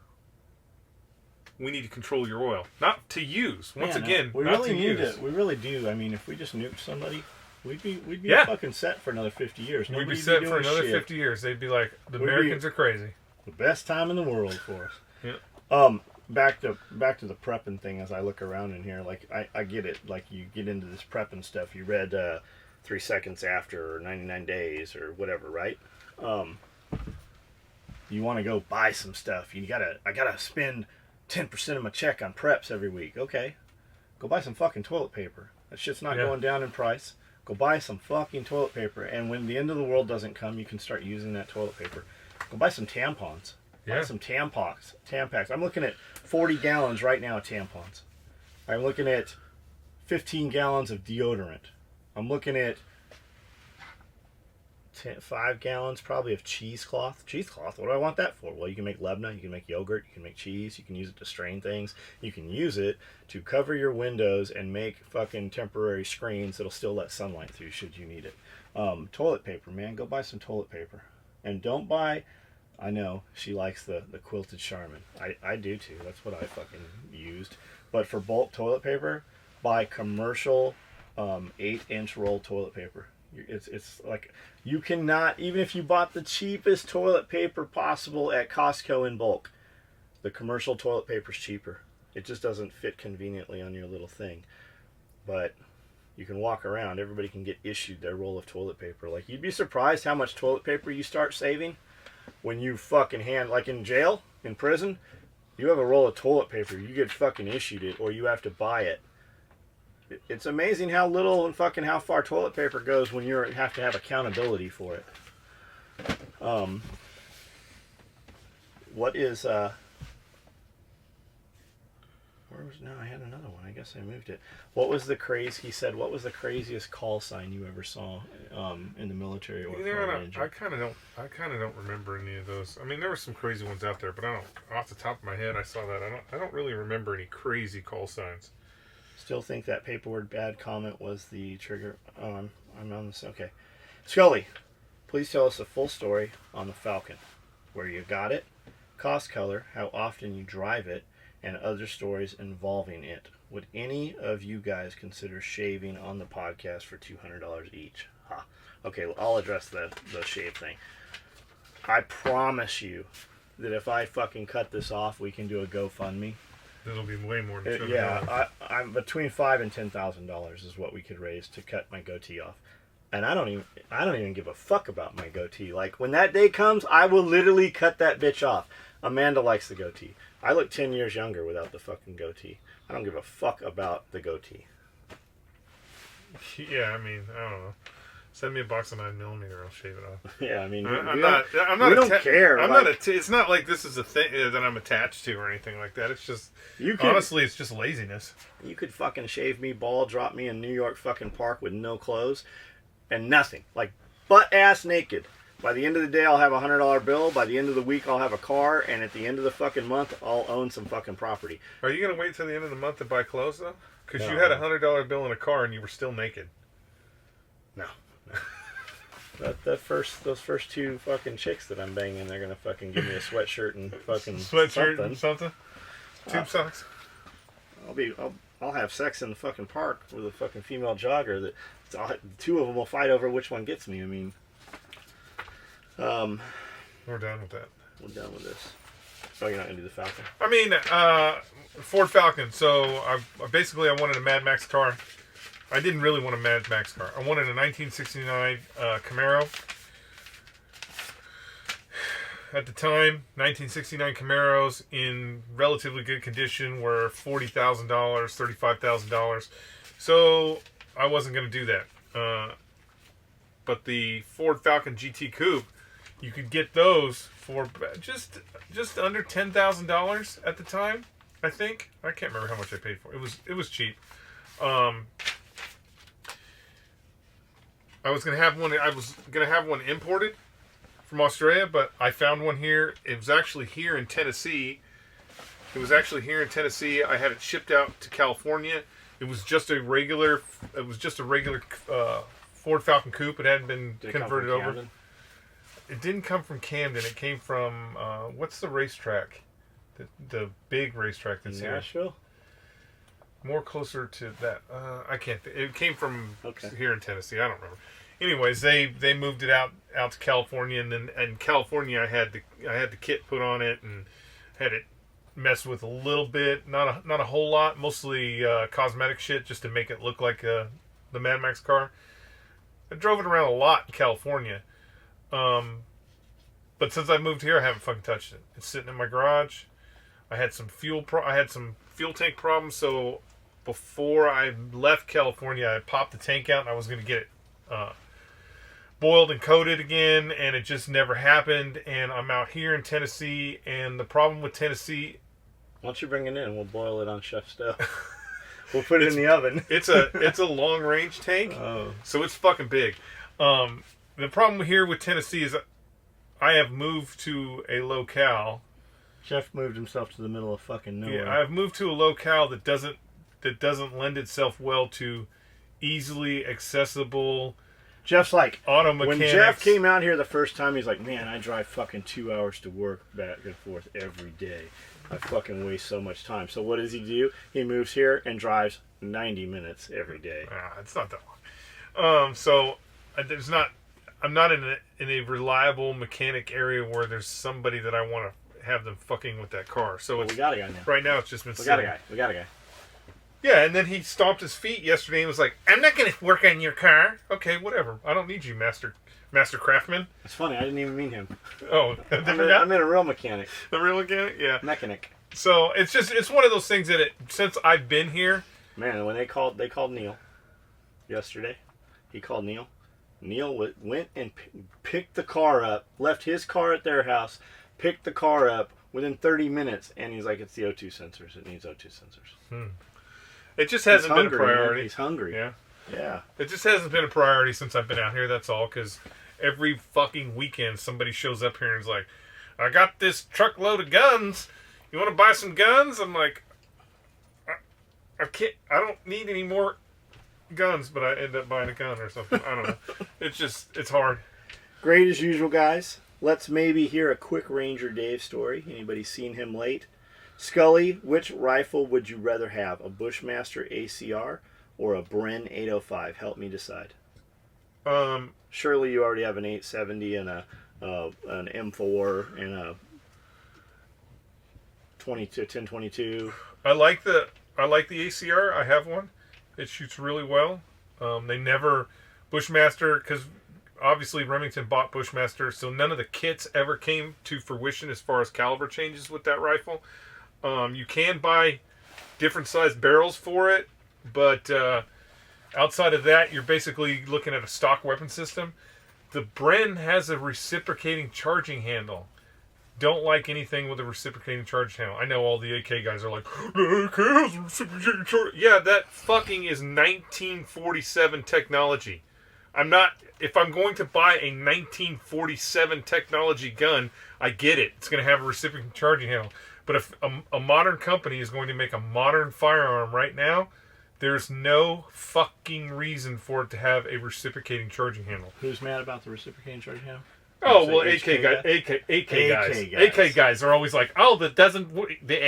we need to control your oil. Not to use. Once again, we not really to need use. to. We really do. I mean, if we just nuked somebody, we'd be Yeah. fucking set for another 50 years. We'd be Nobody'd set doing for another shit. 50 years. They'd be like, the Americans are crazy. The best time in the world for us. Yeah. Back to the prepping thing. As I look around in here, like I get it. Like you get into this prepping stuff. You read 3 Seconds After or 99 Days or whatever, right? You want to go buy some stuff. I gotta spend 10% of my check on preps every week. Okay, go buy some fucking toilet paper. That shit's not going down in price. Go buy some fucking toilet paper. And when the end of the world doesn't come, you can start using that toilet paper. Go buy some tampons. Buy some Tampax. I'm looking at 40 gallons right now of tampons. I'm looking at 15 gallons of deodorant. I'm looking at 5 gallons probably of cheesecloth. Cheesecloth, what do I want that for? Well, you can make Lebna, you can make yogurt, you can make cheese, you can use it to strain things. You can use it to cover your windows and make fucking temporary screens that'll still let sunlight through should you need it. Toilet paper, man. Go buy some toilet paper. And don't buy... I know she likes the quilted Charmin. I do too. That's what I fucking used. But for bulk toilet paper, buy commercial 8-inch roll toilet paper. It's like you cannot, even if you bought the cheapest toilet paper possible at Costco in bulk, the commercial toilet paper's cheaper. It just doesn't fit conveniently on your little thing. But you can walk around. Everybody can get issued their roll of toilet paper. Like you'd be surprised how much toilet paper you start saving. When you fucking like in jail, in prison, you have a roll of toilet paper, you get fucking issued it, or you have to buy it. It's amazing how little and fucking how far toilet paper goes when you have to have accountability for it. What is, I had another one. I guess I moved it. He said, what was the craziest call sign you ever saw in the military or for a ranger? I kind of don't remember any of those. I mean, there were some crazy ones out there, but I don't, off the top of my head, I saw that. I don't really remember any crazy call signs. Still think that paperword bad comment was the trigger. I'm on this. Okay. Skully, please tell us the full story on the Falcon. Where you got it, cost color, how often you drive it, and other stories involving it. Would any of you guys consider shaving on the podcast for $200 each? Huh. Okay, well, I'll address the shave thing. I promise you that if I fucking cut this off, we can do a GoFundMe. It'll be way more than $200. Yeah, I'm between $5,000 and $10,000 is what we could raise to cut my goatee off. And I don't even give a fuck about my goatee. Like when that day comes, I will literally cut that bitch off. Amanda likes the goatee. I look 10 years younger without the fucking goatee. I don't give a fuck about the goatee. Yeah, I mean, I don't know. Send me a box of 9mm, I'll shave it off. Yeah, I mean, I'm not. We don't care. I'm not. It's not like this is a thing that I'm attached to or anything like that. It's just honestly, it's just laziness. You could fucking shave me bald, drop me in New York fucking park with no clothes and nothing, like butt ass naked. By the end of the day, I'll have a $100 bill. By the end of the week, I'll have a car, and at the end of the fucking month, I'll own some fucking property. Are you gonna wait till the end of the month to buy clothes though? Because No. you had a $100 bill in a car and you were still naked. No. Those first two fucking chicks that I'm banging, they're gonna fucking give me a sweatshirt and fucking Sweatshirt and something. Tube socks. I'll have sex in the fucking park with a fucking female jogger that two of them will fight over which one gets me. I mean, We're done with that. we're done with this. Oh, you're not gonna do the Falcon? I mean, Ford Falcon. So I wanted a Mad Max car. I didn't really want a Mad Max car. I wanted a 1969 Camaro. At the time, 1969 Camaros in relatively good condition were $40,000, $35,000. So I wasn't going to do that. But the Ford Falcon GT Coupe, you could get those for just under $10,000 at the time. I think I can't remember how much I paid for it. It was cheap. I was gonna have one. I was gonna have one imported from Australia, but I found one here. It was actually here in Tennessee. I had it shipped out to California. It was just a regular. Ford Falcon Coupe. It hadn't been converted over. Camden? It didn't come from Camden. It came from what's the racetrack? The big racetrack that's here. Nashville? More closer to that. I can't. It came from Okay. here in Tennessee. I don't remember. Anyways, they moved it out to California, and then in California I had the kit put on it and had it messed with a little bit, not a whole lot, mostly cosmetic shit just to make it look like the Mad Max car. I drove it around a lot in California, but since I moved here, I haven't fucking touched it. It's sitting in my garage. I had some fuel tank problems, so before I left California, I popped the tank out and I was going to get it boiled and coated again, and it just never happened. And I'm out here in Tennessee, and the problem with Tennessee, Why don't you bring it in? We'll boil it on chef stove. We'll put it in the oven. it's a long range tank, so it's fucking big. The problem here with Tennessee is I have moved to a locale. Chef moved himself to the middle of fucking nowhere. Yeah, I've moved to a locale that doesn't lend itself well to easily accessible. Jeff's like, auto when mechanics. Jeff came out here the first time, he's like, man, I drive fucking 2 hours to work back and forth every day. I fucking waste so much time. So what does he do? He moves here and drives 90 minutes every day. It's not that long. I'm not in a reliable mechanic area where there's somebody that I want to have them fucking with that car. So we got a guy now. Right now it's just been We got a guy. Yeah, and then he stomped his feet yesterday and was like, I'm not going to work on your car. Okay, whatever. I don't need you, Master Craftsman. It's funny, I didn't even mean him. Oh, I'm in a real mechanic. The real mechanic? Yeah. Mechanic. So it's one of those things that since I've been here. Man, when they called Neil yesterday. He called Neil. Neil went and picked the car up, left his car at their house, picked the car up within 30 minutes, and he's like, it's the O2 sensors. It needs O2 sensors. It just hasn't been a priority. Man. He's hungry. Yeah. It just hasn't been a priority since I've been out here, that's all, because every fucking weekend somebody shows up here and is like, I got this truckload of guns. You want to buy some guns? I'm like, I don't need any more guns, but I end up buying a gun or something. I don't know. It's hard. Great as usual, guys. Let's maybe hear a quick Ranger Dave story. Anybody seen him late? Skully, which rifle would you rather have? A Bushmaster ACR or a Bren 805? Help me decide. Surely you already have an 870 and an M4 and a 1022. I like the ACR. I have one. It shoots really well. Bushmaster, because obviously Remington bought Bushmaster, so none of the kits ever came to fruition as far as caliber changes with that rifle. You can buy different sized barrels for it, but outside of that, you're basically looking at a stock weapon system. The Bren has a reciprocating charging handle. Don't like anything with a reciprocating charging handle. I know all the AK guys are like, the AK has a reciprocating charge. Yeah, that fucking is 1947 technology. If I'm going to buy a 1947 technology gun, I get it. It's going to have a reciprocating charging handle. But if a modern company is going to make a modern firearm right now, there's no fucking reason for it to have a reciprocating charging handle. Who's mad about the reciprocating charging handle? Oh, well, AK guys are always like, oh, the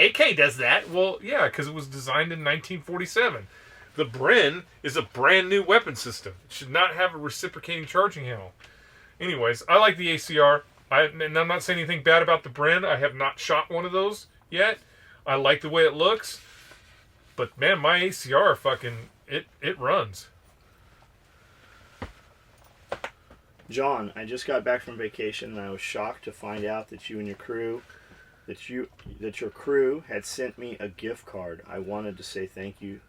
AK does that. Well, yeah, because it was designed in 1947. The Bren is a brand new weapon system. It should not have a reciprocating charging handle. Anyways, I like the ACR. And I'm not saying anything bad about the brand. I have not shot one of those yet. I like the way it looks. But man, my ACR it runs. John, I just got back from vacation and I was shocked to find out that you and your crew that your crew had sent me a gift card. I wanted to say thank you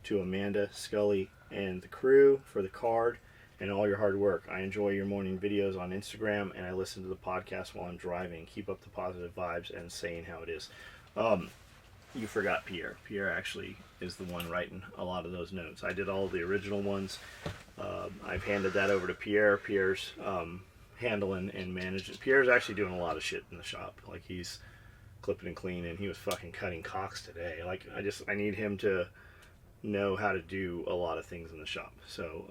to Amanda, Skully, and the crew for the card and all your hard work. I enjoy your morning videos on Instagram and I listen to the podcast while I'm driving. Keep up the positive vibes and saying how it is. You forgot Pierre. Pierre actually is the one writing a lot of those notes. I did all the original ones. I've handed that over to Pierre. Pierre's handling and managing. Pierre's actually doing a lot of shit in the shop. Like, he's clipping and cleaning. He was fucking cutting cocks today. Like, I need him to know how to do a lot of things in the shop. So,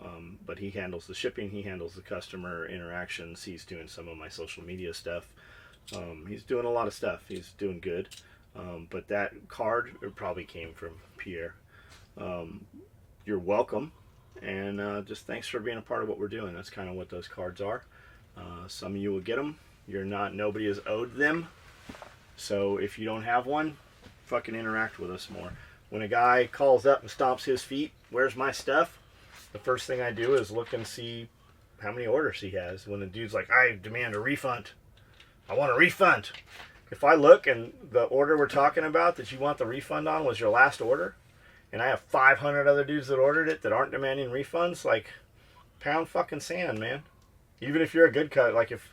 but he handles the shipping. He handles the customer interactions. He's doing some of my social media stuff. He's doing a lot of stuff. He's doing good. But that card probably came from Pierre. You're welcome, and just thanks for being a part of what we're doing. That's kind of what those cards are. Some of you will get them. Nobody is owed them. So if you don't have one, fucking interact with us more. When a guy calls up and stomps his feet, where's my stuff? The first thing I do is look and see how many orders he has. When the dude's like, I demand a refund. I want a refund. If I look and the order we're talking about that you want the refund on was your last order, and I have 500 other dudes that ordered it that aren't demanding refunds, like, pound fucking sand, man. Even if you're a good cut, like, if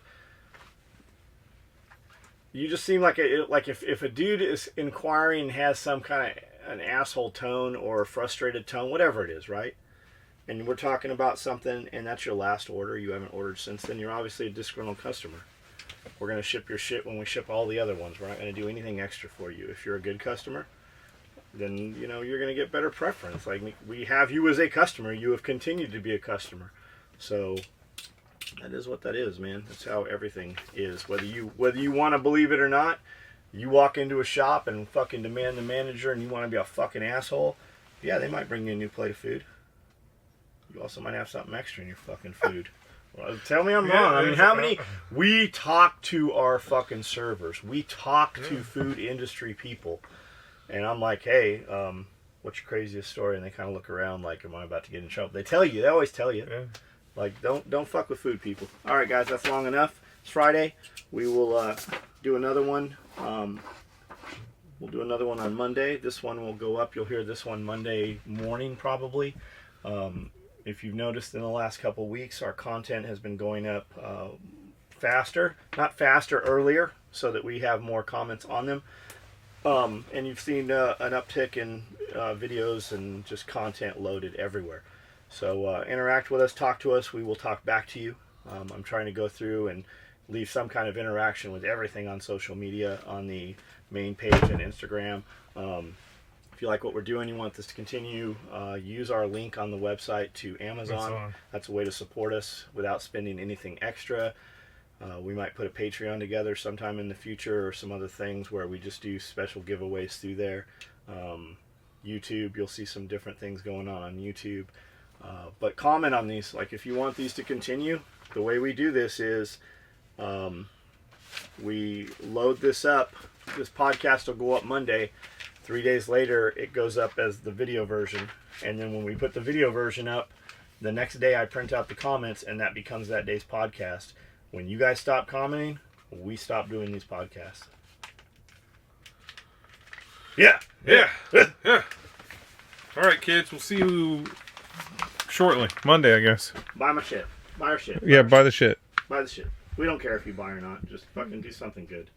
you just seem like if a dude is inquiring and has some kind of an asshole tone or a frustrated tone, whatever it is, right? And we're talking about something and that's your last order, you haven't ordered since then, you're obviously a disgruntled customer. We're going to ship your shit when we ship all the other ones. We're not going to do anything extra for you. If you're a good customer, then, you know, you're going to get better preference. Like, we have you as a customer. You have continued to be a customer. So that is what that is, man. That's how everything is. Whether you want to believe it or not, you walk into a shop and fucking demand the manager and you want to be a fucking asshole, yeah, they might bring you a new plate of food. You also might have something extra in your fucking food. Well, tell me I'm wrong. I mean, how many... We talk to our fucking servers. We talk to food industry people. And I'm like, hey, what's your craziest story? And they kind of look around like, am I about to get in trouble? They tell you. They always tell you. Yeah. Like, don't fuck with food people. All right, guys, that's long enough. It's Friday. We will do another one. We'll do another one on Monday. This one will go up. You'll hear this one Monday morning, probably. If you've noticed in the last couple of weeks, our content has been going up faster. Not faster, earlier, so that we have more comments on them. And you've seen an uptick in videos and just content loaded everywhere. So interact with us, talk to us. We will talk back to you. I'm trying to go through and leave some kind of interaction with everything on social media, on the main page and Instagram. If you like what we're doing, you want this to continue, use our link on the website to Amazon. That's a way to support us without spending anything extra. We might put a Patreon together sometime in the future or some other things where we just do special giveaways through there. YouTube, you'll see some different things going on YouTube. But comment on these. Like, if you want these to continue, the way we do this is we load this up. This podcast will go up Monday. 3 days later, it goes up as the video version. And then when we put the video version up, the next day I print out the comments, and that becomes that day's podcast. When you guys stop commenting, we stop doing these podcasts. Yeah. All right, kids. We'll see you shortly. Monday, I guess. Buy my shit. Buy our shit. Buy the shit. Buy the shit. We don't care if you buy or not. Just fucking do something good.